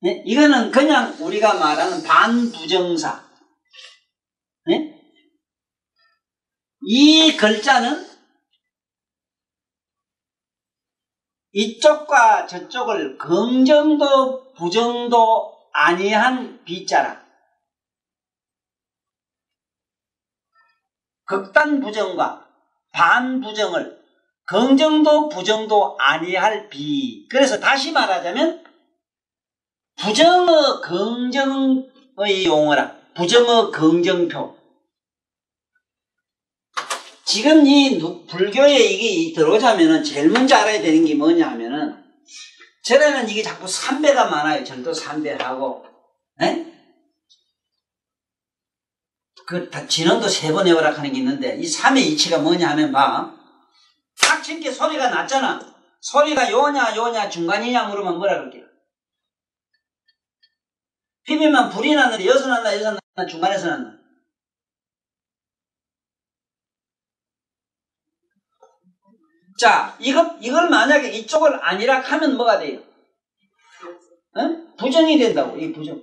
네? 이거는 그냥 우리가 말하는 반부정사. 네? 이 글자는 이쪽과 저쪽을 긍정도 부정도 아니한 비자라. 극단 부정과 반부정을 긍정도 부정도 아니할 비. 그래서 다시 말하자면 부정의 긍정의 용어라. 부정의 긍정표. 지금 이 불교에 이게 들어오자면은 제일 먼저 알아야 되는 게 뭐냐 하면은, 전에는 이게 자꾸 삼배가 많아요. 절도 삼배하고, 에? 진원도 3번 해오라 하는 게 있는데, 이 삼의 이치가 뭐냐 하면 봐. 탁 친 게 소리가 났잖아. 소리가 요냐 요냐 중간이냐 물으면 뭐라 그럴게요? 비비면 불이 났는데 여기서 났나 여기서 났나 중간에서 났나? 자, 이걸 만약에 이쪽을 아니라 하면 뭐가 돼요? 부정이 된다고, 이 부정.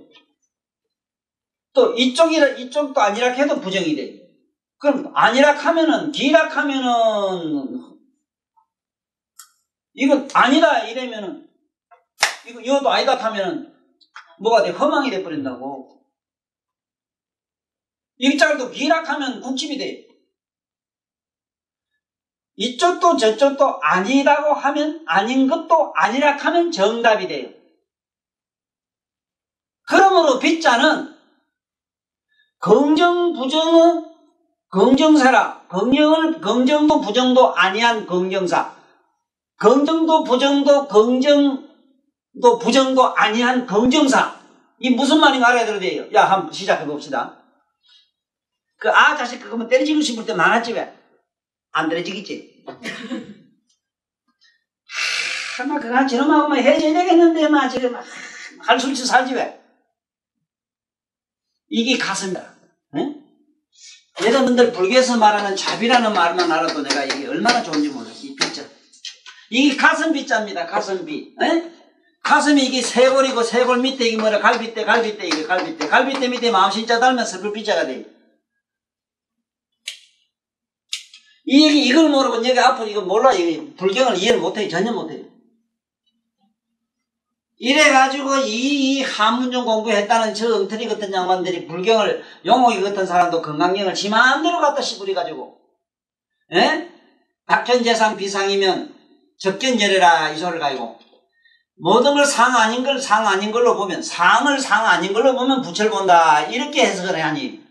또 이쪽도 아니라 해도 부정이 돼요. 그럼 아니라 하면은, 기락 하면은, 이건 아니다 이러면은, 이것도 아니다 하면은, 뭐가 돼? 허망이 돼버린다고. 이 짝도 기락하면 국집이 돼. 이쪽도 저쪽도 아니라고 하면 아닌 것도 아니라 하면 정답이 돼요. 그러므로 빗자는 긍정 부정의 긍정사라. 긍정도 부정도 아니한 긍정사. 긍정도 부정도 긍정도 부정도 아니한 긍정사. 이 무슨 말인가 알아야 돼요. 야, 한번 시작해 봅시다. 그 자식 그거면 때려지고 싶을 때 많았지 왜? 안 때려지겠지? 막 그거 저놈하고만 헤어져야 되겠는데 막 지금 할 수 있어 살지 왜? 이게 가슴이다. 응? 여러분들 불교에서 말하는 자비라는 말만 알아도 내가 이게 얼마나 좋은지 몰라. 이 빗자. 이게 가슴 빗자입니다. 가슴비. 에? 가슴이 이게 쇄골이고 쇄골 밑에 이게 뭐라 갈빗대 이게 갈빗대 밑에 마음 신자 달면 슬플 빗자가 돼. 이걸 모르고 여기 앞으로 이거 몰라. 이거 불경을 이해를 못해. 전혀 못해요. 이래가지고 이 한문종 공부했다는 저 엉터리 같은 양반들이 불경을 용옥이 같은 사람도 건강경을 지 마음대로 갖다 씹으리가지고 박현재상 비상이면 적견열애라 이 소리를 가지고 모든 걸 상 아닌 걸 상 아닌 걸로 보면 상을 상 아닌 걸로 보면 부처를 본다 이렇게 해석을 해야니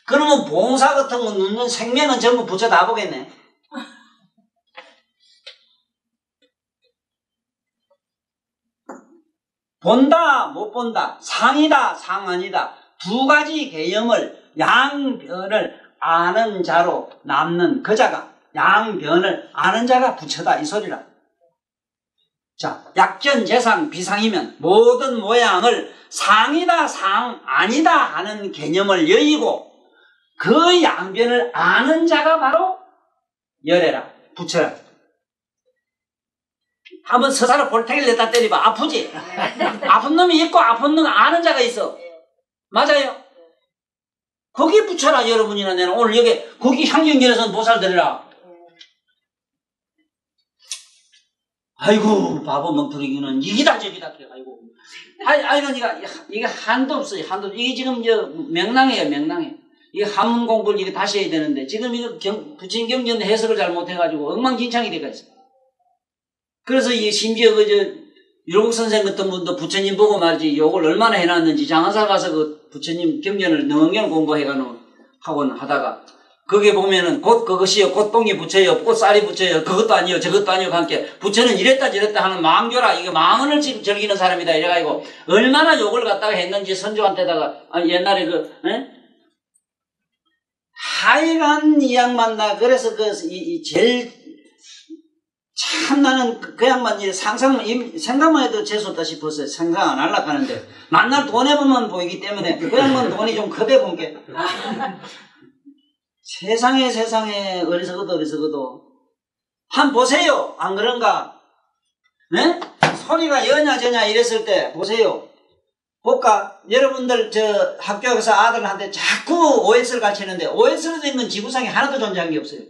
그러면 봉사 같은 거 눕는 생명은 전부 부처 다 보겠네. 본다 못 본다 상이다 상 아니다 두 가지 개념을 양변을 아는 자로 남는 그 자가 양변을 아는 자가 부처다 이 소리라. 자, 약견재상 비상이면 모든 모양을 상이다 상 아니다 하는 개념을 여의고 그 양변을 아는 자가 바로 열애라 부처라. 한번 서사로 볼태기를 내다 때리봐. 아프지? 아픈 놈이 있고 아픈 놈 아는 자가 있어. 맞아요? 거기 부처라 여러분이나 내는 오늘 여기 거기 향경결에서 보살 드리라. 아이고 바보 멍텅이는 이기다 저기다 아이고 그러니까 이게 한도 없어요. 한도. 이게 지금 명랑해요. 명랑해. 이게 한문 공부를 이게 다시 해야 되는데 지금 이거 부친경전 해석을 잘 못해가지고 엉망진창이 돼가 있어. 그래서 이 심지어 율곡 선생 같은 분도 부처님 보고 말이지 욕을 얼마나 해놨는지 장안사 가서 그 부처님 경전을 능경 공부해가는 학원 하다가 거기에 보면은 곧 그것이요 곧 똥이 부처요 곧 쌀이 부처요 그것도 아니요 저것도 아니요 함께 부처는 이랬다 저랬다 하는 망교라 이게 망언을 지금 즐기는 사람이다 이래가지고 얼마나 욕을 갖다가 했는지 선조한테다가 옛날에 하여간 이 양반 나 그래서 제일 참 나는 그 양반 생각만 해도 재수없다 싶었어요. 생각 안 하려고 하는데 만날 돈해보면 보이기 때문에 그 양반 돈이 좀 크대 본 게 세상에 어리석어도 한 보세요. 안 그런가? 네? 소리가 여냐 저냐 이랬을 때 보세요. 볼까? 여러분들 저 학교에서 아들한테 자꾸 OS를 가르치는데 OS로 된 건 지구상에 하나도 존재한 게 없어요.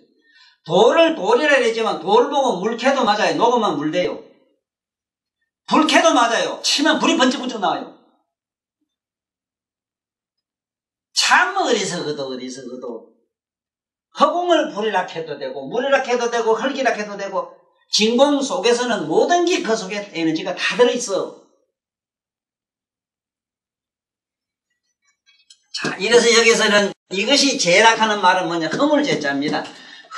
돌을 돌이라 그랬지만 돌 보고 물 캐도 맞아요. 녹으면 물 돼요. 불 캐도 맞아요. 치면 불이 번쩍번쩍 나와요. 참 어리석어도 허공을 불이라 캐도 되고 물이라 캐도 되고 흙이라 캐도 되고 진공 속에서는 모든 게 그 속에 에너지가 다 들어있어. 자, 이래서 여기서는 이것이 재락하는 말은 뭐냐? 허물제자입니다.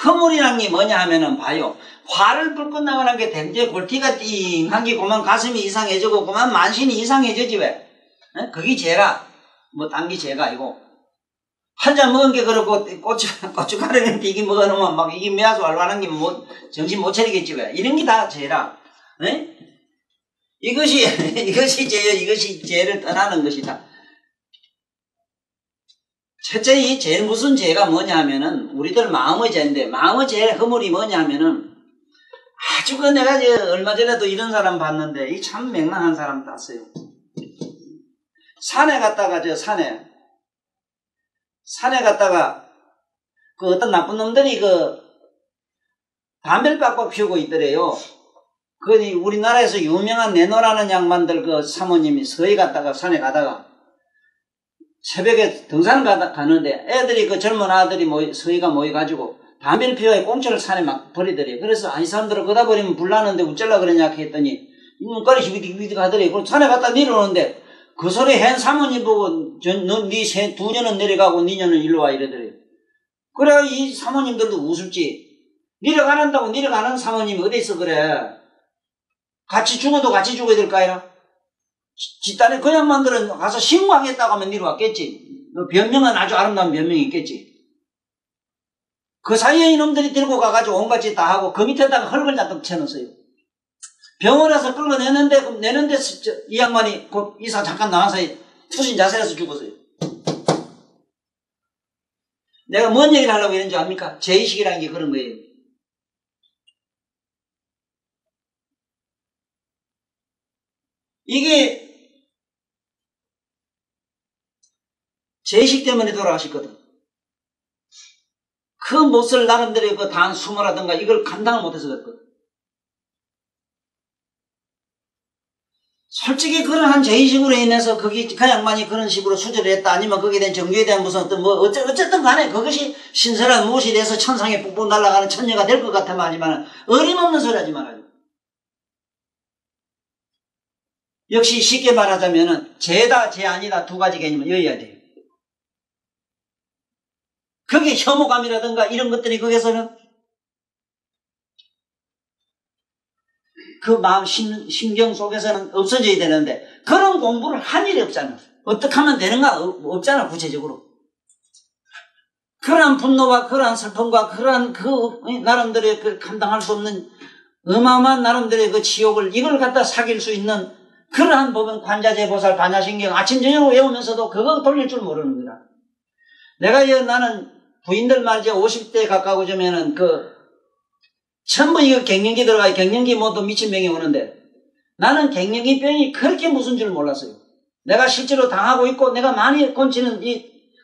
허물이란 게 뭐냐 하면은 봐요. 화를 불 끝나가는 게 굉장히 골티가 띵한 게 그만 가슴이 이상해지고 그만 만신이 이상해지지 왜? 그게 죄라. 뭐 딴 게 죄가 아니고 한 잔 먹은 게 그렇고 고춧가루는 비기 먹어놓으면 막 이게 매아서 알바는 게 뭐 정신 못 차리겠지 왜. 이런 게 다 죄라. 네? 이것이 죄요. 이것이 죄를 떠나는 것이다. 첫째 이 죄 무슨 죄가 뭐냐면은 우리들 마음의 죄인데 마음의 죄의 허물이 뭐냐면은 아주 내가 얼마 전에도 이런 사람 봤는데 이 참 맹랑한 사람 땄어요. 산에 갔다가 산에 갔다가 그 어떤 나쁜 놈들이 그 담배를 빡빡 피우고 있더래요. 그 우리나라에서 유명한 네노라는 양반들 그 사모님이 서해 갔다가 산에 가다가 새벽에 등산을 가는데 애들이 그 젊은 아들이 서해가 모여가지고 담배를 피워야 꽁초를 산에 막 버리더래요. 그래서 이 사람들을 거다 버리면 불나는데 어쩌려 그러냐 했더니 눈깔이 히비디히비디 하더래요. 그럼 산에 갔다 내려오는데 그 소리 한 사모님 보고 네 두 년은 내려가고 네 년은 일로 와 이러더래요. 그래 이 사모님들도 우습지. 내려가는다고 내려가는 사모님이 어디 있어 그래. 같이 죽어도 같이 죽어야 될 거 아니라. 집단에 그 양반들은 가서 신고하겠다고 하면 내려왔겠지. 변명은 아주 아름다운 변명이 있겠지. 그 사이에 이놈들이 들고 가가지고 온갖 짓 다 하고 그 밑에다가 흙을 잔뜩 쳐놓았어요. 병원에서 끌어내는데 이 양반이 그 이사 잠깐 나와서 투신 자살해서 죽었어요. 내가 뭔 얘기를 하려고 이런 줄 압니까? 죄의식이라는 게 그런 거예요. 이게 죄의식 때문에 돌아가셨거든. 그 못을 나름대로 그 단 수모라든가 이걸 감당을 못해서 그랬거든. 솔직히 그러한 죄의식으로 인해서 그 양반이 그런 식으로 수절을 했다 아니면 거기에 대한 정규에 대한 무슨 어떤 어쨌든 간에 그것이 신선한 무엇이 돼서 천상에 푹푹 날아가는 천녀가 될 것 같으면 아니면 어림없는 소리 하지 말아요. 역시 쉽게 말하자면은 죄다 죄 아니다 두 가지 개념을 여어야 돼요. 그게 혐오감이라든가 이런 것들이 거기서는 그 마음 신경 속에서는 없어져야 되는데 그런 공부를 한 일이 없잖아. 어떻게 하면 되는가 없잖아 구체적으로. 그러한 분노와 그러한 슬픔과 그러한 그 나름대로의 그 감당할 수 없는 어마어마한 나름대로의 그 지옥을 이걸 갖다 사귈 수 있는 그러한 법은 관자재 보살 반야신경 아침 저녁으로 외우면서도 그거 돌릴 줄 모르는 거다. 내가 나는 부인들 말이지 50대 가까워지면은 전부 이거 갱년기 들어가요. 갱년기 모두 미친 병이 오는데 나는 갱년기 병이 그렇게 무슨 줄 몰랐어요. 내가 실제로 당하고 있고 내가 많이 건치는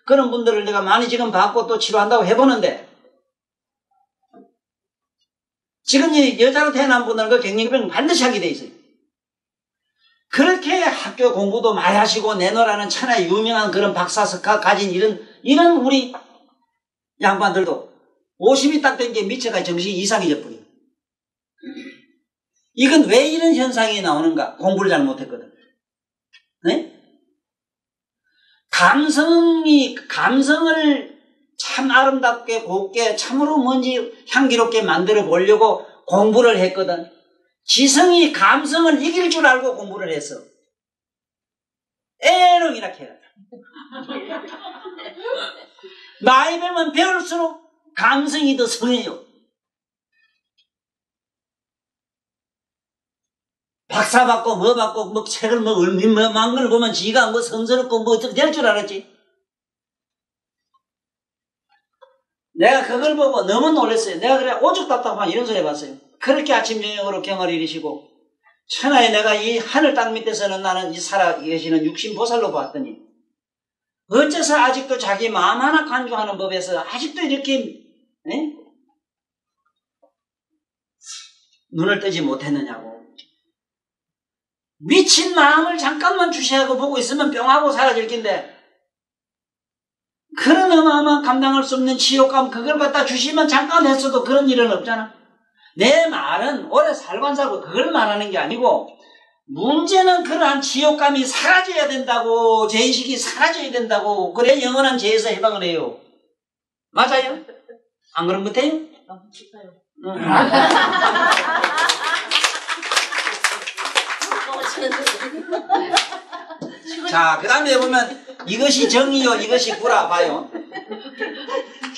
그런 분들을 내가 많이 지금 받고 또 치료한다고 해보는데 지금 이 여자로 태어난 분들은 그 갱년기 병 반드시 하게 돼 있어요. 그렇게 학교 공부도 많이 하시고 내노라는 천하의 유명한 그런 박사석가 가진 이런 우리 양반들도 50이 딱 된 게 미쳐가 정신이 이상해져 버려요. 이건 왜 이런 현상이 나오는가? 공부를 잘 못했거든. 네? 감성을 참 아름답게 곱게 참으로 뭔지 향기롭게 만들어 보려고 공부를 했거든. 지성이 감성을 이길 줄 알고 공부를 했어. 에롱 이렇게 해라. 나이 배면 배울수록 감성이 더 성해요. 박사 받고 뭐 받고 뭐 책을 뭐 얼마만 걸 보면 지가 뭐 성스럽고 뭐 어떻게 될 줄 알았지. 내가 그걸 보고 너무 놀랐어요. 내가 그래 오죽 답답한 이런 소리 해봤어요. 그렇게 아침 저녁으로 경을 이루시고 천하에 내가 이 하늘 땅 밑에서는 나는 이 살아 계시는 육신보살로 봤더니 어째서 아직도 자기 마음 하나 간주하는 법에서 아직도 이렇게 눈을 뜨지 못했느냐고. 미친 마음을 잠깐만 주시하고 보고 있으면 병하고 사라질 긴데 그런 어마어마한 감당할 수 없는 지옥감 그걸 갖다 주시면 잠깐 했어도 그런 일은 없잖아. 내 말은 오래 살고 안 살고 그걸 말하는 게 아니고 문제는 그러한 지옥감이 사라져야 된다고 죄의식이 사라져야 된다고 그래 영원한 죄에서 해방을 해요. 맞아요? 안 그런 것 같아요? 자, 그 다음에 보면 이것이 정의요 이것이 구라 봐요.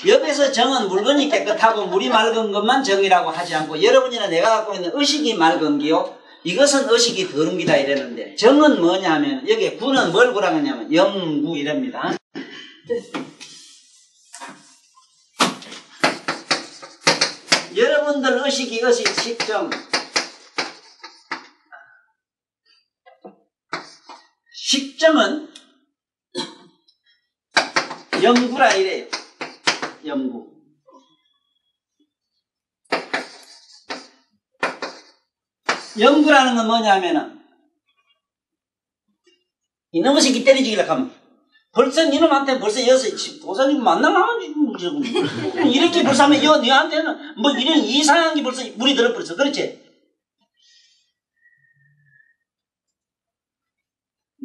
옆에서 정은 물건이 깨끗하고 물이 맑은 것만 정이라고 하지 않고 여러분이나 내가 갖고 있는 의식이 맑은 기요 이것은 의식이 더러운 기다 이랬는데 정은 뭐냐 하면 여기에 구는 뭘 구라고 하냐면 영구 이랍니다. 여러분들 의식이 의식 식정 식정은 영구라 이래요. 영구. 영구라는 건 뭐냐면은 이놈의 새끼 때려주기라 하면 벌써 이놈한테 벌써 여섯 도사님 만나면 이렇게 벌써 하면 너한테는 뭐 이런 이상한 게 벌써 물이 들어버렸어. 그렇지?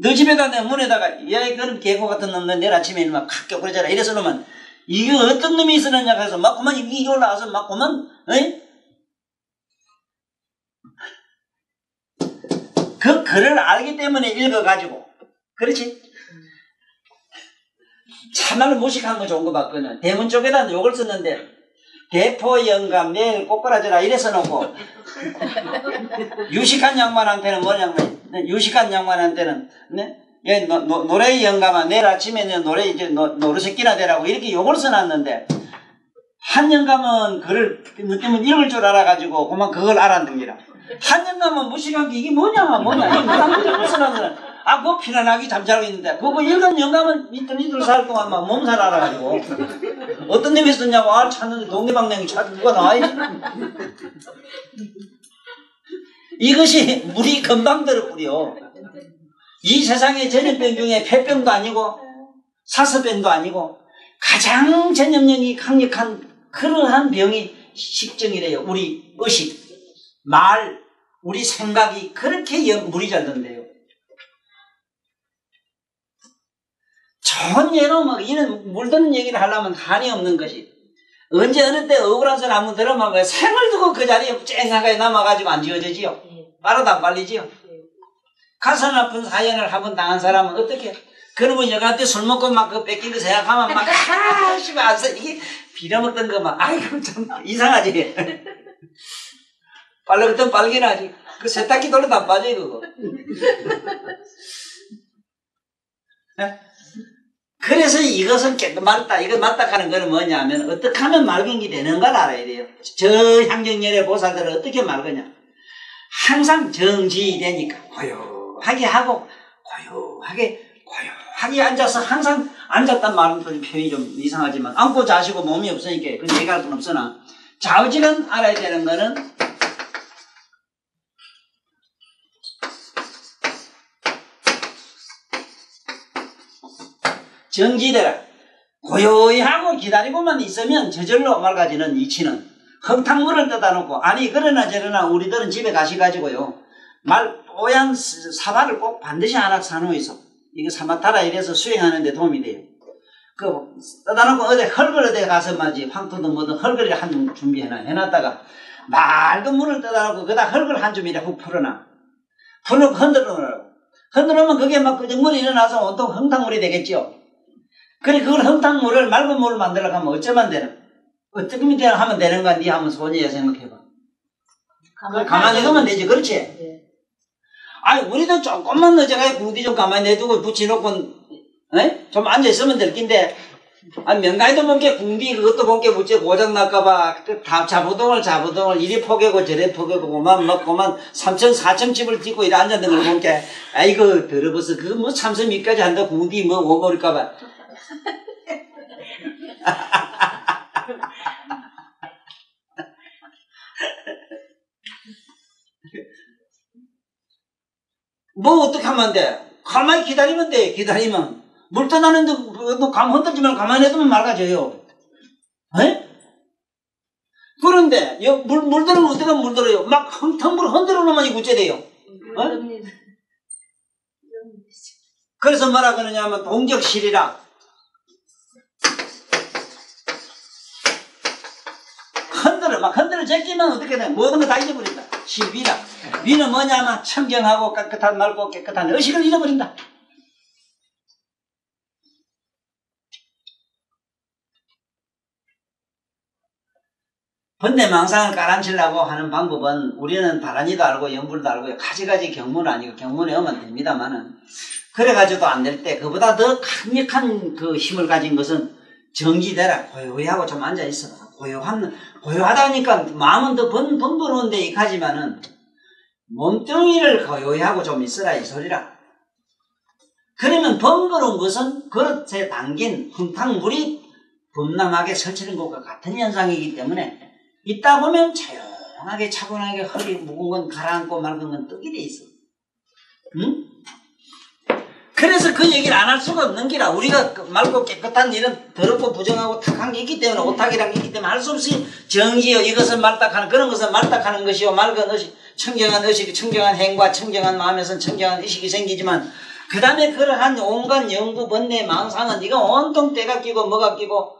너 집에다 내 문에다가 야 그런 개고 같은 놈 내일 아침에 막 칵 그러잖아. 이래서 놓으면 이게 어떤 놈이 있었느냐 해서 막 그만 이게 올라와서 막 그만 그 글을 알기 때문에 읽어가지고 그렇지? 참말로 무식한 거 좋은 거 봤거든. 대문 쪽에다 욕을 썼는데 대포 영감 내일 꼬꾸라져라 이래서 놓고 유식한 양반한테는 뭐냐면 유식한 양반한테는 네? 노래 영감아 내일 아침에 노래 이제 노루새끼나 되라고 이렇게 욕을 써놨는데 한 영감은 글을 때문에 읽을 줄 알아가지고 그만 그걸 알았는 기라. 한 영감은 무식한 게 이게 뭐냐 이거 써놨는 아 그거 편안하게 잠자고 있는데 그거 읽은 영감은 이틀 살 동안 막 몸살 알아가지고 어떤 놈이 썼냐고 찾는데 동네방향이 찾고 누가 나와야지. 이것이 물이 금방 들어버려. 이 세상의 전염병 중에 폐병도 아니고 사서병도 아니고 가장 전염력이 강력한 그러한 병이 식정이래요. 우리 의식, 말, 우리 생각이 그렇게 물이 잘 든대요. 좋은 예로 뭐 이런 물드는 얘기를 하려면 한이 없는 것이 언제 어느 때 억울한 소리 한번 들으면 생을 두고 그 자리에 쨍하게 남아가지고 안 지워지지요. 빠르다 안 빨리지요. 가슴 아픈 사연을 한번 당한 사람은 어떻게? 그러면 여가한테 술 먹고 막 그 뺏긴 거 생각하면 막 씨발 안 써. 이게 빌어먹던 거 막 아이고 참 이상하지. 빨래부터 빨긴 하지. 그 세탁기 돌려도 안 빠져 그거. 그래서 이것은 맑다. 이거 맞다 하는 거는 뭐냐면 어떻게 하면 맑은 게 되는 걸 알아야 돼요. 저 향정열의 보살들은 어떻게 맑으냐. 항상 정지되니까 고요하게 하고 고요하게 앉아서 항상 앉았단 말은 표현이 좀 이상하지만 앉고 자시고 몸이 없으니까 그건 얘기할 건 없으나 좌우지간 알아야 되는 거는 정지되라. 고요히 하고 기다리고만 있으면 저절로 맑아지는 이치는 흙탕물을 떠다 놓고 아니 그러나 저러나 우리들은 집에 가셔가지고요 뽀얀 사발을 꼭 반드시 하나 사놓으이소. 이거 사마타라 이래서 수행하는 데 도움이 돼요. 그 떠다 놓고 어디 흙을 어디 가서 마지 황토든 뭐든 흙을 한 줌 해놨다가 맑은 물을 떠다 놓고 그다 흙을 한 줌 이렇게 훅 풀어놔. 풀어 흔들어 놓으라고. 흔들어 놓으면 그게 막 끄적물이 일어나서 온통 흙탕물이 되겠죠. 그래 그걸 흙탕물을 맑은 물을 만들려고 하면 어쩌면 되는? 어떻게 하면 되는가 니 한번 소녀야 생각해봐. 가만히 두면 되지. 그렇지? 네. 아니 우리도 조금만 늦어가지고 궁디 좀 가만히 내두고 붙여놓고 좀 앉아있으면 될 낀데 아니 명가에도 뭔게 궁디 그것도 뭔게 무지 고장날까봐 다 자부동을 이리 포개고 저리 포개고 그만 3층 4층 집을 짓고 이리 앉았는 걸 보니까 아이고 더러워서 그거 뭐 참선 밑까지 한다 궁디 뭐 오버릴까봐 뭐 어떻게 하면 돼? 가만히 기다리면 돼. 기다리면 물 떠나는데 너 감 흔들지 말고 가만히 놔두면 맑아져요. 에? 그런데 물 들으면 어떻게 하면 물 들어요? 막 흙탕물 흔들어 놓으면 이게 어째 돼요? 그래서 뭐라 그러냐면 동적실이라 흔들어 제끼면 어떻게 돼? 모든 거 다 잊어버린다. 실비라. 위는 뭐냐면 청정하고 깨끗한 맑고 깨끗한 의식을 잃어버린다. 번뇌망상을 깔아치려고 하는 방법은 우리는 바라니도 알고 연불도 알고 가지가지 경문은 아니고 경문에 오면 됩니다만은 그래가지고도 안 될 때 그보다 더 강력한 그 힘을 가진 것은 정지되라. 고요하고 좀 앉아있어라. 고요하다니까 마음은 더 번거로운데 익하지만은 몸뚱이를 고요히 하고 좀 있어라 이 소리라. 그러면 번거로운 것은 그릇에 담긴 흥탕물이 범람하게 설치는 것과 같은 현상이기 때문에 있다 보면 조용하게 차분하게 허리 무거운 건 가라앉고 맑은 건 뜨게 돼 있어. 응? 그래서 그 얘기를 안 할 수가 없는 기라. 우리가 맑고 깨끗한 일은 더럽고 부정하고 탁한 게 있기 때문에 오탁이란 게 있기 때문에 할 수 없이 정지요 이것은 말딱하는 그런 것은 말딱하는 것이요 맑은 의식 청정한 의식 청정한 행과 청정한 마음에서는 청정한 의식이 생기지만 그 다음에 그러한 온갖 영구 번뇌 망상은 네가 온통 때가 끼고 뭐가 끼고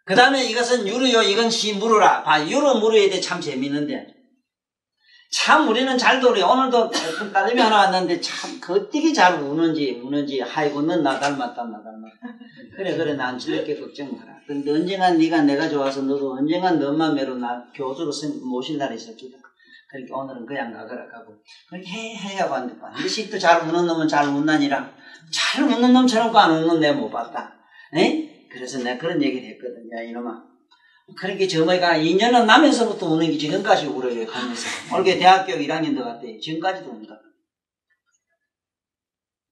그 다음에 이것은 유루요 이건 시무루라. 유루 무루에 대해 참 재밌는데 참 우리는 잘도 우리 오늘도 딸내미 하나 왔는데 참 어떻게 잘 우는지 아이고 넌 나 닮았다. 그래 난 즐겁게 걱정 마라. 근데 언젠간 네가 내가 좋아서 너도 언젠간 너만 매로 나 교수로 모실 날이 있을 기다. 그러니까 오늘은 그냥 가거라 가고 그렇게 해야 반드시 반드시 또 잘 우는 놈은 잘 웃나니라. 잘 웃는 놈처럼 안 웃는 놈 내가 못 봤다. 에? 그래서 내가 그런 얘기를 했거든. 야 이놈아. 그러니까 저머니가 2년은 나면서부터 우는 게 지금까지 울어요. 하면서 올게 대학교 1학년 더 갔대. 지금까지도 운다.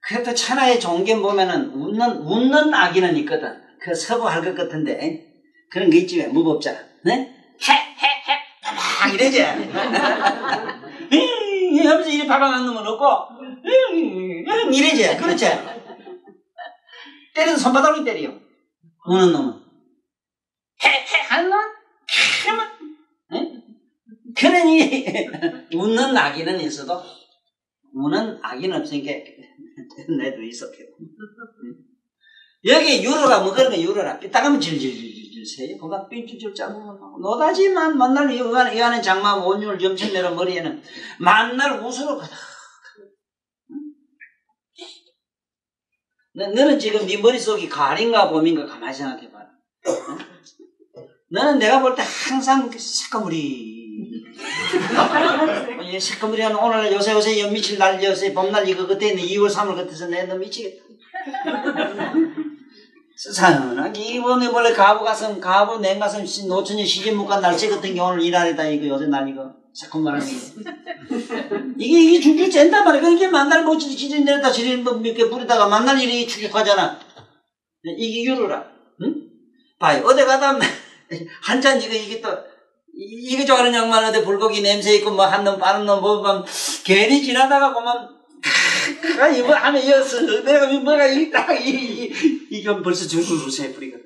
그래도 천하의 좋은 게 보면은 웃는 아기는 있거든. 그 서부할 것 같은데 그런 거 있지 왜 무법자. 네? 막 이러지. 하면서 이리 박아놓는 놈은 없고 이러지. 그렇지. 때리는 손바닥으로 때려. 우는 놈은. 하는 놈은 그러니 웃는 아기는 있어도 우는 아기는 없으니까 내도 있었고 여기 유로가 뭐 그런 거 유로라 삐딱하면 질질질질 새요 그가 삐질질 짜고 노다지만 만날 이 안에 장마 온율 점천내로 머리에는 만날 웃으러 가다 너는 지금 네 머릿속이 가을인가 봄인가 가만히 생각해봐라. 너는 내가 볼 때 항상 새까무리 새까무리 하는 오늘 요새 연미칠 날 요새 봄날 이거 그때 있는 2월 3월 같아서 내가 너 미치겠다. 세상에 이번에 원래 가부 냉가슴 노천이 시집못간 날씨 같은 게 오늘 이날이다 이거 요새 날 이거 새까무리 이게 줄줄 짠단 말이야. 그러니까 만날 못 지진 내렸다 지린 몇 개 부리다가 만날 일이 추격하잖아. 이게 유로라. 응? 봐요. 어디 가다 한잔 이게 또 이거 좋아하는 양반 어디 불고기 냄새 있고 뭐 한 놈 빠른 놈 보면 괜히 지나다가 보면 이거 하면 이어서 내가 뭐가 있다 이건 벌써 줄줄 새뿌리거든.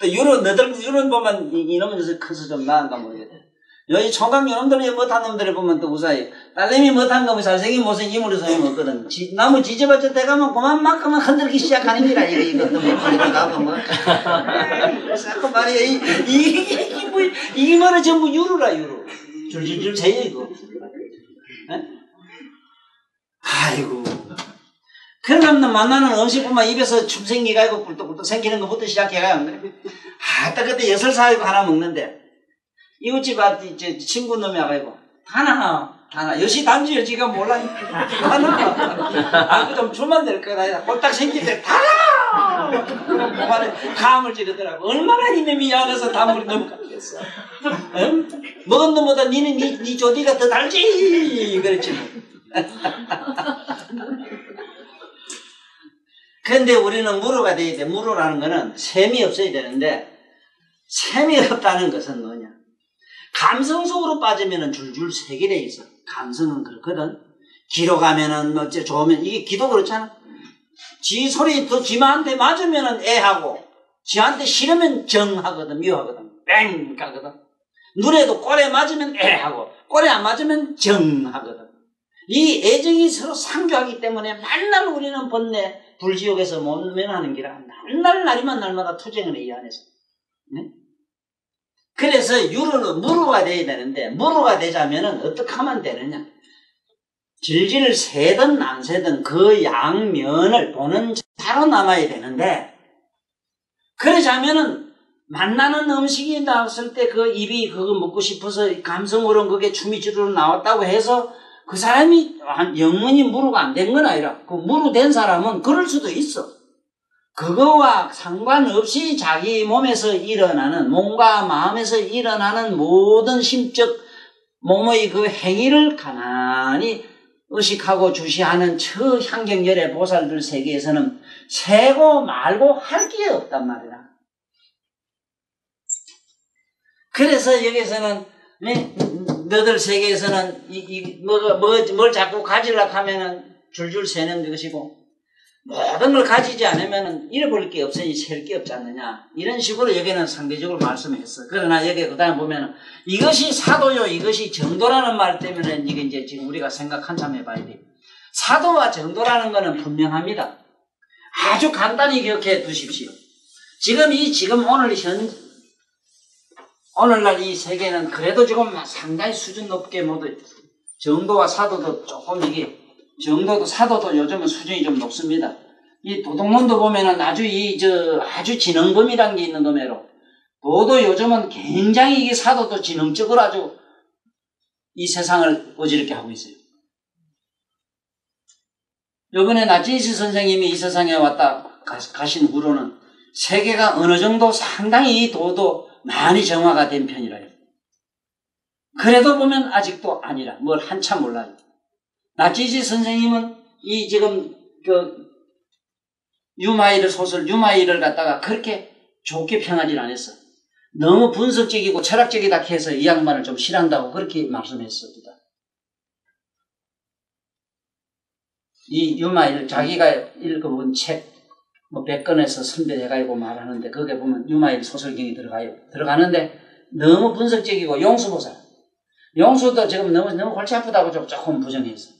또 유론 보면 이놈은 요새 커서 좀 나은가 모르겠다. 여기 총각 요놈들이 못한 놈들을 보면 또 우사히 딸내미 못한 놈이 잘생긴 못생긴 인물이 소용이 없거든. 나무 지져봤자 대가면 그만만큼은 흔들기 시작하는 기라 이거 또 몇 번이나 가고 뭐 자꾸 말이야 이게 뭐라 전부 유루라 유루 줄줄줄 새요 이거. 아이고 그런 놈 만나는 음식뿐만 입에서 춤생기가 있고 꿀떡꿀떡 생기는 것부터 시작해가요. 아따 그때 6살 하나 먹는데 이웃집 친구 놈이 와가지고 하나 여시 단지를 지가 몰라 하나 좀 주면 될 거다 꼴딱 생길 때 달아 그만에 감을 찌르더라고. 얼마나 이놈이 약해서 담물이 넘어가겠어. 응? 먹은 놈보다 니는 니 조디가 더 달지 그랬지 뭐. 근데 우리는 무로가 돼야 돼. 무로라는 거는 셈이 없어야 되는데 셈이 없다는 것은 뭐냐. 감성 속으로 빠지면은 줄줄 새길에 있어. 감성은 그렇거든. 기로 가면은 뭐 좋으면 이게 기도 그렇잖아. 지 소리 더 지마한테 맞으면은 애하고 지한테 싫으면 정하거든. 미워하거든. 뺑 가거든. 눈에도 꼴에 맞으면 애하고 꼴에 안 맞으면 정하거든. 이 애정이 서로 상조하기 때문에 맨날 우리는 번뇌 불지옥에서 못 면하는 기라. 날이면 날마다 투쟁을 해 이 안에서. 네? 그래서 무로가 돼야 되는데 무로가 되자면은 어떻게 하면 되느냐. 질질 새든 안 새든 그 양면을 보는 자로 남아야 되는데 그러자면은 만나는 음식이 나왔을 때 그 입이 그거 먹고 싶어서 감성으로 그게 춤이 주르르 나왔다고 해서 그 사람이 영원히 무루가 안 된 건 아니라 그 무루 된 사람은 그럴 수도 있어. 그거와 상관없이 자기 몸에서 일어나는 몸과 마음에서 일어나는 모든 심적 몸의 그 행위를 가만히 의식하고 주시하는 처향경열의 보살들 세계에서는 세고 말고 할 게 없단 말이야. 그래서 여기서는 너들 세계에서는 뭘 자꾸 가지려고 하면은 줄줄 새는 것이고 모든 걸 가지지 않으면 잃어버릴 게 없으니 셀 게 없지 않느냐. 이런 식으로 여기는 상대적으로 말씀했어. 그러나 여기 그 다음에 보면은 이것이 사도요, 이것이 정도라는 말 때문에 이게 이제 지금 우리가 생각 한참 해봐야 돼. 사도와 정도라는 거는 분명합니다. 아주 간단히 기억해 두십시오. 지금 오늘날 이 세계는 그래도 지금 상당히 수준 높게 모두 정도와 사도도 조금 이게 정도도 사도도 요즘은 수준이 좀 높습니다. 이 도덕론도 보면은 아주 지능범이라는 게 있는 거매로 도도 요즘은 굉장히 이 사도도 지능적으로 아주 이 세상을 어지럽게 하고 있어요. 요번에 나치시 선생님이 이 세상에 왔다 가신 후로는 세계가 어느 정도 상당히 이 도도 많이 정화가 된 편이라요. 그래도 보면 아직도 아니라 뭘 한참 몰라요. 나치시 선생님은 이 지금 소설 유마이를 갖다가 그렇게 좋게 평하지 않았어. 너무 분석적이고 철학적이다 해서 이 양반을 좀 싫어한다고 그렇게 말씀했습니다. 이 유마일 자기가 읽어본 책 100권에서 선별해가지고 말하는데 거기에 보면 유마일 소설경이 들어가는데 너무 분석적이고 용수보살. 용수도 지금 너무 골치 아프다고 조금 부정했어.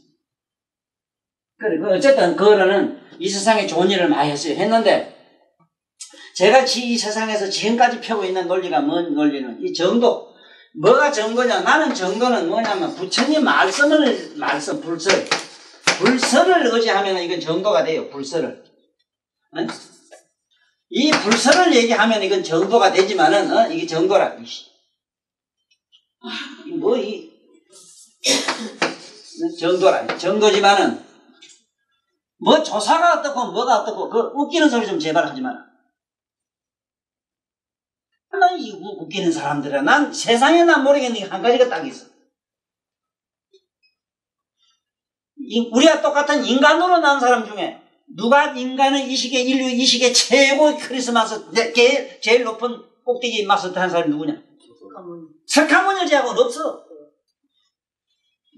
그래, 어쨌든 그거는 이 세상에 좋은 일을 많이 했는데 제가 이 세상에서 지금까지 펴고 있는 논리가 뭔 논리는 이 정도. 뭐가 정도냐? 나는 정도는 뭐냐면 부처님 불설을 의지하면 이건 정도가 돼요. 불설을. 응? 이 불설을 얘기하면 이건 정도가 되지만은 이게 정도라. 정도라. 정도지만은 뭐 조사가 어떻고 뭐가 어떻고 그 웃기는 소리 좀 제발 하지 마라. 난 이 웃기는 사람들이야. 난 세상에 난 모르겠는 게 한 가지가 딱 있어. 우리가 똑같은 인간으로 난 사람 중에 누가 인간은 인류 이 시기에 최고 크리스마스 제일 높은 꼭대기 마스터 한 사람이 누구냐? 석가모니 제하고는 없어.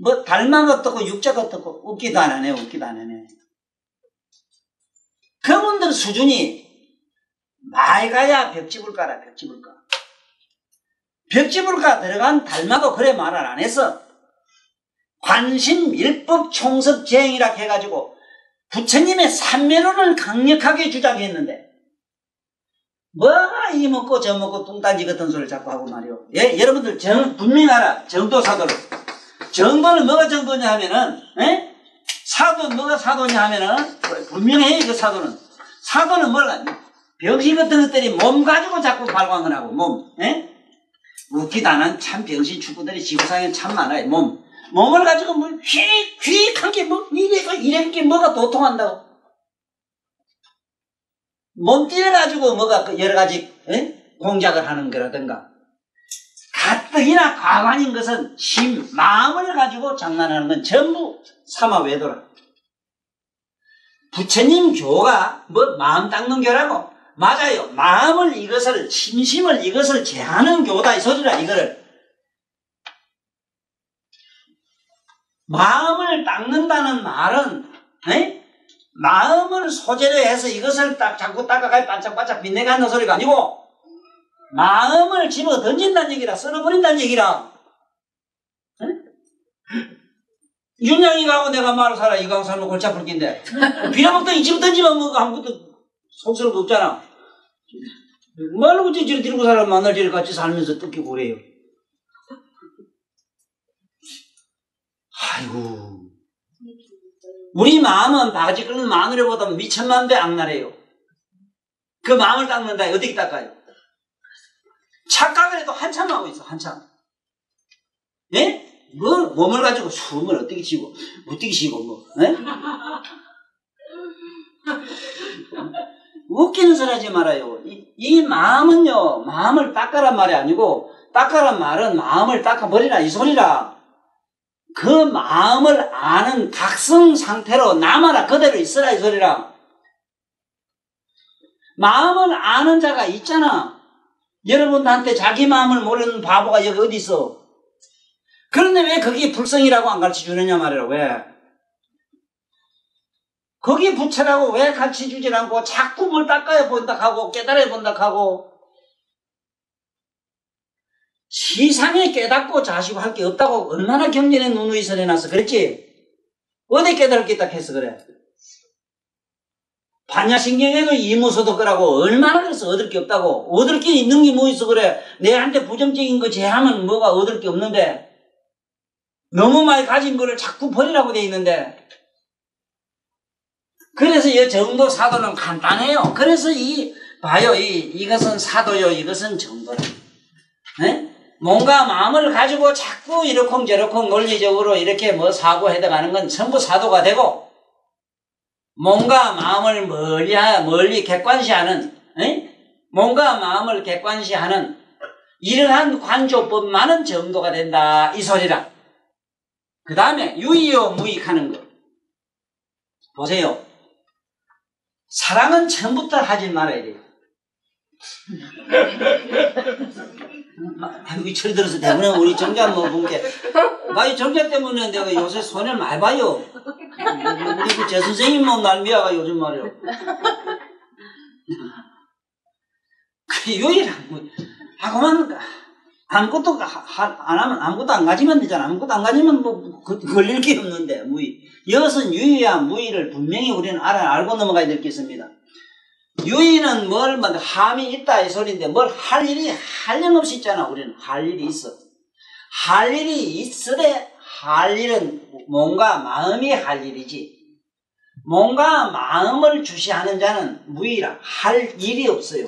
뭐 달만 어떻고 육자가 어떻고 웃기도 안 하네. 그분들 수준이 맑아야 벽지불가라. 벽지불가 들어간 달마도 그래 말을 안 했어. 관심 일법 총섭 제행이라 해가지고 부처님의 삼면론을 강력하게 주장했는데 뭐가 이 먹고 저 먹고 뚱딴지 같은 소리를 자꾸 하고 말이요. 예, 여러분들 분명히 알아. 정도 사도를. 정도는 뭐가 정도냐 하면은 사도는 뭐가 사도냐 하면은 분명해. 그 사도는 뭐라 병신 같은 것들이 몸 가지고 자꾸 발광을 하고 몸. 웃기도 않은 참 병신 축구들이 지구상에 참 많아요. 몸을 가지고 뭐 휙휙한 게 뭐 이런 게 뭐가 도통한다고. 몸띠를 가지고 뭐가 여러 가지 공작을 하는 거라든가. 가뜩이나 과관인 것은 마음을 가지고 장난하는 건 전부 사마외도라. 부처님 교가 뭐 마음 닦는 교라고. 맞아요. 심심을 이것을 제하는 교다 이 소리라. 이거를 마음을 닦는다는 말은 마음을 소재로 해서 이것을 자꾸 닦아가 반짝반짝 빛내가는 소리가 아니고 마음을 집어 던진다는 얘기라. 썰어버린다는 얘기라. 윤양이가고 내가 말을 살아. 이거하고 살면 골치 아플 낀데 빌어먹더니 집어 던지면 뭐 아무것도 속스러운 거 없잖아. 말로 그치 저리 들고 사람 만날 저리 같이 살면서 뜯기고 그래요. 아이고. 우리 마음은 바가지 끓는 마늘보다 미천만 배 악랄해요. 그 마음을 닦는다. 어떻게 닦아요? 착각을 해도 한참 하고 있어. 한참. 예? 뭐 몸을 가지고 숨을 어떻게 쉬고 어떻게 쉬고 뭐. 예? 웃기는 소리 하지 말아요. 이 마음은요, 마음을 닦아란 말이 아니고, 닦아란 말은 마음을 닦아버리라 이 소리라. 그 마음을 아는 각성 상태로 남아라, 그대로 있으라 이 소리라. 마음을 아는 자가 있잖아. 여러분한테 자기 마음을 모르는 바보가 여기 어디 있어? 그런데 왜 그게 불성이라고 안 가르쳐 주느냐 말이라. 왜? 거기 붙여라고 왜 가르쳐 주질 않고 자꾸 뭘 닦아야 본다 하고 깨달아야 본다 하고. 시상에 깨닫고 자시고 할 게 없다고 얼마나 경전에 누누이 설해놨어. 그랬지? 어디 깨달을 게 있다 했어 그래. 반야신경에도 이무소도 끄라고 얼마나 그래서 얻을 게 없다고. 얻을 게 있는 게 뭐 있어 그래. 내한테 부정적인 거 제하면 뭐가 얻을 게 없는데 너무 많이 가진 거를 자꾸 버리라고 돼 있는데. 그래서 이 정도 사도는 간단해요. 그래서 봐요. 이것은 사도요. 이것은 정도라. 네? 뭔가 마음을 가지고 자꾸 이러쿵저러쿵 논리적으로 이렇게 뭐 사고해 가는 건 전부 사도가 되고, 뭔가 마음을 멀리 객관시하는, 뭔가 마음을 객관시하는 이러한 관조법만은 정도가 된다 이 소리라. 그 다음에 유의요 무익하는 거 보세요. 사랑은 처음부터 하지 말아야 돼요. 이 철 들어서 대부분 우리 정자 뭐 본 게, 나 이 정자 때문에 내가 요새 손해를 많이 봐요. 우리 제 선생님 뭐 날미야가 요즘 말이요. 그 유일한 뭐 하고만 아무것도 안 하면 아무것도 안 가지면 되잖아. 아무것도 안 가지면 뭐 걸릴 게 없는데 무의. 이것은 유의와 무의를 분명히 우리는 알고 넘어가야 될 게 있습니다. 유의는 뭘 함이 있다 이 소리인데 뭘 할 일이 한량없이 있잖아. 우리는 할 일이 있어. 할 일이 있으되 할 일은 뭔가 마음이 할 일이지. 뭔가 마음을 주시하는 자는 무의라. 할 일이 없어요.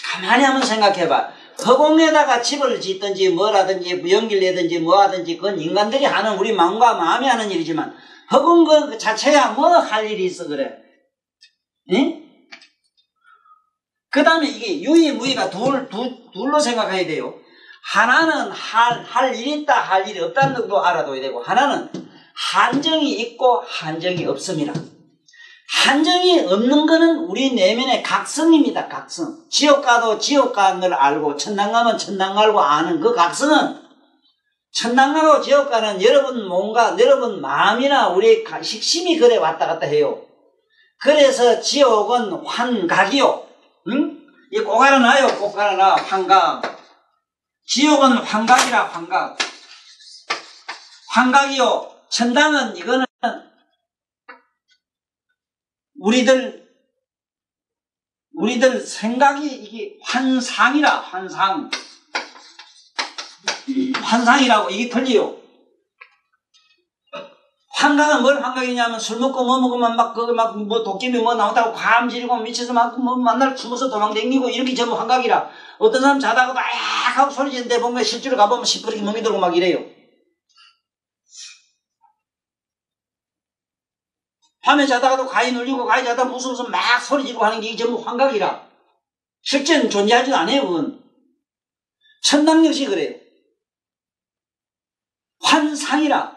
가만히 한번 생각해봐. 허공에다가 집을 짓든지 뭐라든지 연기를 내든지 뭐하든지 그건 인간들이 하는 우리 마음과 마음이 하는 일이지만 허공 그 자체야 뭐 할 일이 있어 그래. 응? 그 다음에 이게 유의 무의가 둘로 생각해야 돼요. 하나는 할 일이 있다 할 일이 없다는 것도 알아둬야 되고, 하나는 한정이 있고 한정이 없습니다. 한정이 없는 거는 우리 내면의 각성입니다. 각성. 지옥 가도 지옥 가는 걸 알고 천당 가면 천당 가고 아는 그 각성은, 천당 가고 지옥 가는 여러분 마음이나 우리 식심이 그래 왔다 갔다 해요. 그래서 지옥은 환각이요. 응? 이 꼭 알아놔요. 꼭 알아놔. 환각. 지옥은 환각이라. 환각. 환각이요. 천당은 이거는 우리들 생각이 이게 환상이라. 환상이라고. 이게 틀려요. 환각은 뭘 환각이냐면 술 먹고 뭐 먹으면 뭐 도깨비 뭐 나온다고 과음지르고 미쳐서 막 뭐 만날 숨어서 도망다니고 이렇게 전부 환각이라. 어떤 사람 자다가도 아약 하고 소리 지르는데 보면 실제로 가보면 시퍼렇게 멍이 들고 막 이래요. 밤에 자다가도 가위 눌리고 가위 자다 무서워서 막 소리 지르고 하는 게 이게 전부 환각이라. 실제는 존재하지도 않아요. 그건. 천당 역시 그래요. 환상이라.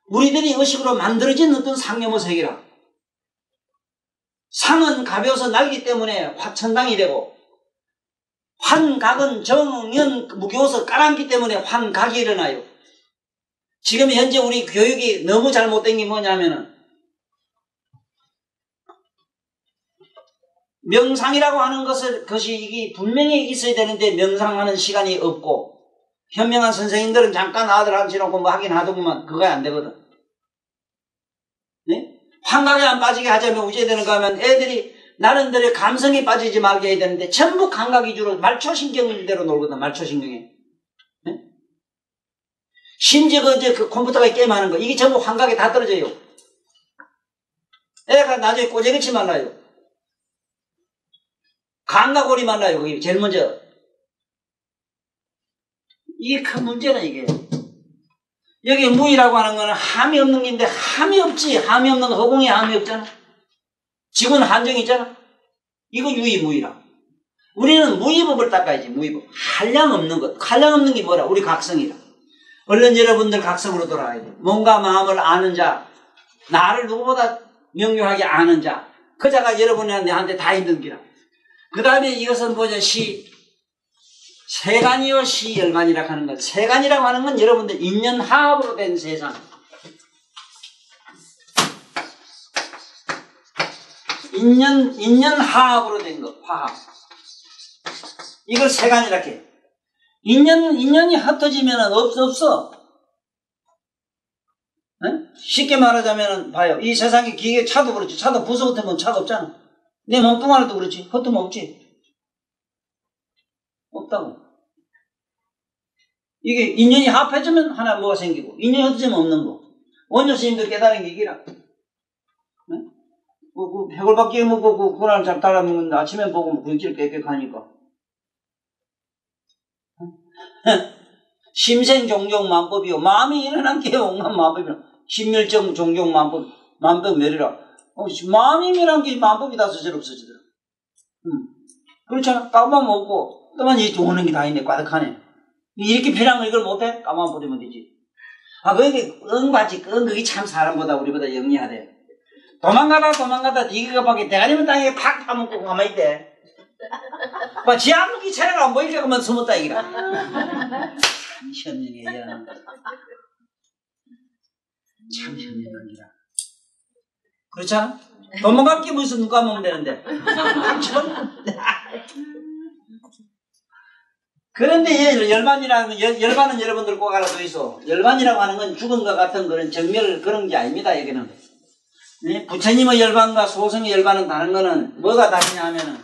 우리들이 의식으로 만들어진 어떤 상념의 세계라. 상은 가벼워서 날기 때문에 천당이 되고, 환각은 정연 무거워서 깔았기 때문에 환각이 일어나요. 지금 현재 우리 교육이 너무 잘못된 게 뭐냐면은, 명상이라고 하는 것이 이게 분명히 있어야 되는데 명상하는 시간이 없고, 현명한 선생님들은 잠깐 아들 앉혀놓고 뭐 하긴 하더구만 그거 안 되거든. 네? 환각에 안 빠지게 하자면 어찌해야 되는가 하면 애들이 나름대로 감성에 빠지지 말게 해야 되는데 전부 감각 위주로 말초신경대로 놀거든. 말초신경에. 네? 심지어 그 컴퓨터가 게임하는 거 이게 전부 환각에 다 떨어져요. 애가 나중에 꼬재기치 말라요. 감각오리 말라요. 그게 제일 먼저. 이게 큰 문제는 이게. 여기 무이라고 하는 거는 함이 없는 게인데 함이 없지. 함이 없는 거 허공에 함이 없잖아. 지구는 한정이 있잖아. 이거 유의무이라. 우리는 무의법을 닦아야지. 무의법. 한량 없는 것. 한량 없는 게 뭐라? 우리 각성이라. 얼른 여러분들 각성으로 돌아가야 돼. 몸과 마음을 아는 자, 나를 누구보다 명료하게 아는 자, 그 자가 여러분한테 다 있는 기라. 그 다음에 이것은 뭐냐? 세간이요 시열간이라고 하는 것. 세간이라고 하는 건 여러분들 인연화합으로 된 세상. 인연화합으로 된 것. 화합. 이걸 세간이라고 해. 인연이 흩어지면 없어. 네? 쉽게 말하자면 봐요. 이 세상에 기계 차도 그렇지. 차도 부서 흩으면 차가 없잖아. 내 몸뚱아리도 그렇지. 흩으면 없지. 없다고. 이게 인연이 합해지면 하나 뭐가 생기고 인연이 흩어지면 없는 거. 원효 스님도 깨달은 게 이기라. 네? 해골밖에 먹고 그거랑 잘 따라먹는데 아침에 보고 군질 깨끗하니까. 심생종종만법이요. 마음이 일어난 게 온갖 만법이라. 심멸정 종종 만법, 만법멸이라. 마음이 일어난 게 만법이 다 스스로 없어지더라. 그렇잖아. 까만 먹고 또만 이 좋은 게 다 있네. 과득하네. 이렇게 필요한 거 이걸 못해? 까만 버리면 되지. 그게 응받지. 그게 참 사람보다 우리보다 영리하대. 도망가다 니가 대가리면 땅에 팍 파먹고 가만히 있대. 지 아무기 차례가 안 보이려고 하면 숨었다 이기라. 참 현명해요. 참 현명한 기라. 그렇잖아? 도망갈 게 무슨 누가 먹으면 되는데. 그런데 열반이라는 열반은 여러분들 꼭 알아둬 있어. 열반이라고 하는 건 죽은 것 같은 그런 정멸 그런 게 아닙니다. 여기는. 네? 부처님의 열반과 소승의 열반은 다른 거는 뭐가 다르냐 하면은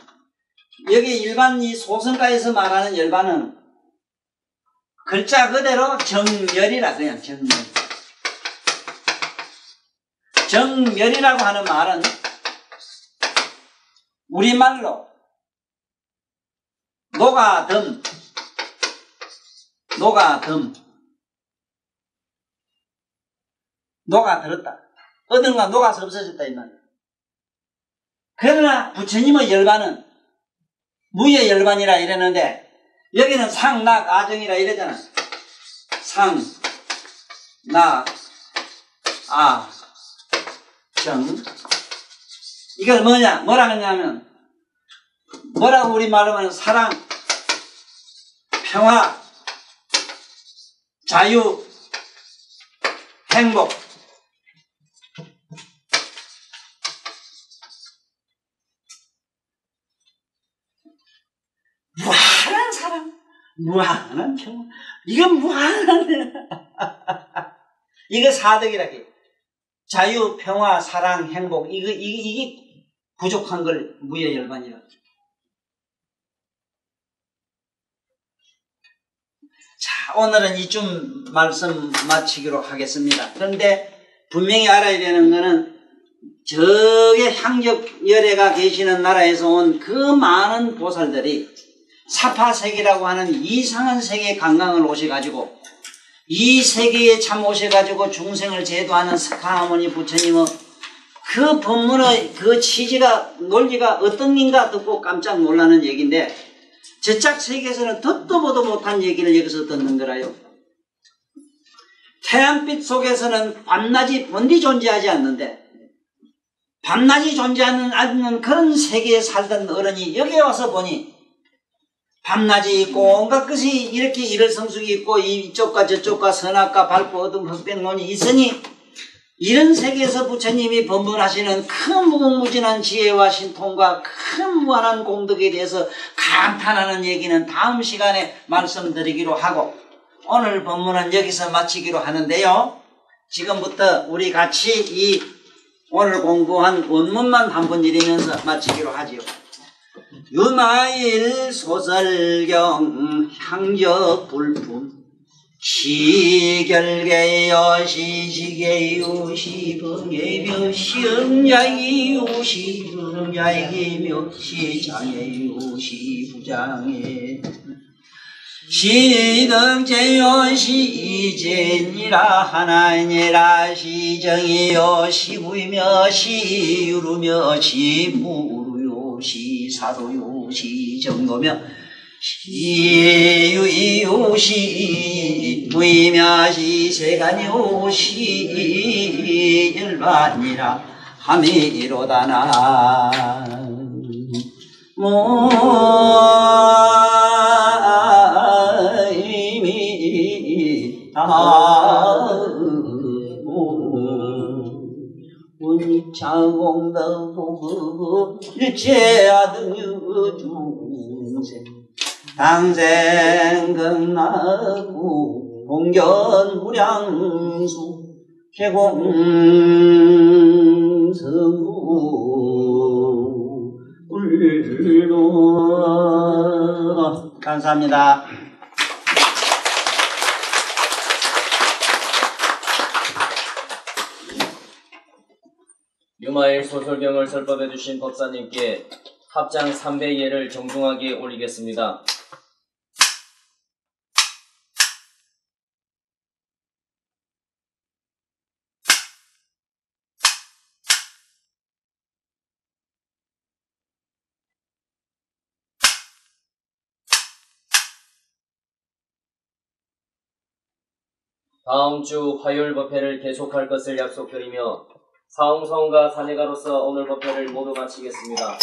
여기 일반 이 소승가에서 말하는 열반은 글자 그대로 정멸이라 그냥 정멸. 정멸이라고 하는 말은 우리말로 녹아들었다. 어딘가 녹아서 없어졌다 이 말이야. 그러나 부처님의 열반은 무의 열반이라 이랬는데 여기는 상낙 아정이라 이러잖아. 상낙 아정. 이걸 뭐라 하냐면 뭐라고 우리 말로 하면 사랑, 평화, 자유, 행복. 무한한 사랑, 무한한 평화. 이건 무한한 이거 사덕이라고 해. 자유, 평화, 사랑, 행복. 이게 부족한 걸 무의 열반이라고. 자, 오늘은 이쯤 말씀 마치기로 하겠습니다. 그런데 분명히 알아야 되는 거는 저게 향적열애가 계시는 나라에서 온 그 많은 보살들이 사파세계라고 하는 이상한 세계에 관광을 오셔가지고 이 세계에 참 오셔가지고 중생을 제도하는 스카하모니 부처님의 그 법문의 그 취지가 논리가 어떤 인가 듣고 깜짝 놀라는 얘기인데 저짝 세계에서는 듣도 보도 못한 얘기를 여기서 듣는 거라요. 태양빛 속에서는 밤낮이 본디 존재하지 않는데 밤낮이 존재하는 않는 그런 세계에 살던 어른이 여기에 와서 보니 밤낮이 있고 온갖 것이 이렇게 일월성숙이 있고 이쪽과 저쪽과 선악과 밝고 어둠 흑백론이 있으니 이런 세계에서 부처님이 법문하시는 큰 무궁무진한 지혜와 신통과 큰 무한한 공덕에 대해서 감탄하는 얘기는 다음 시간에 말씀드리기로 하고 오늘 법문은 여기서 마치기로 하는데요. 지금부터 우리 같이 이 오늘 공부한 원문만 한번 읽으면서 마치기로 하지요. 유마일 소설경 향적 불품 시결계여 시지계요 시분계며 시응자이요 시분자이며 시장애요 시부장애 시등제요 시제니라 하나니라 시정이요 시부이며 시유루며 시무루요 시사루요 시정도며 시유이요 시무이며 시세간이요 시일반이라 함이로다나 원장공덕보고 일체하등 유중생 당생극나구 공견무량수 개공성구 울로 감사합니다. 유마일 소설경을 설법해 주신 법사님께 합장 3배 예를 정중하게 올리겠습니다. 다음 주 화요일 법회를 계속할 것을 약속드리며 사홍성과 사내가로서 오늘 법회를 모두 마치겠습니다.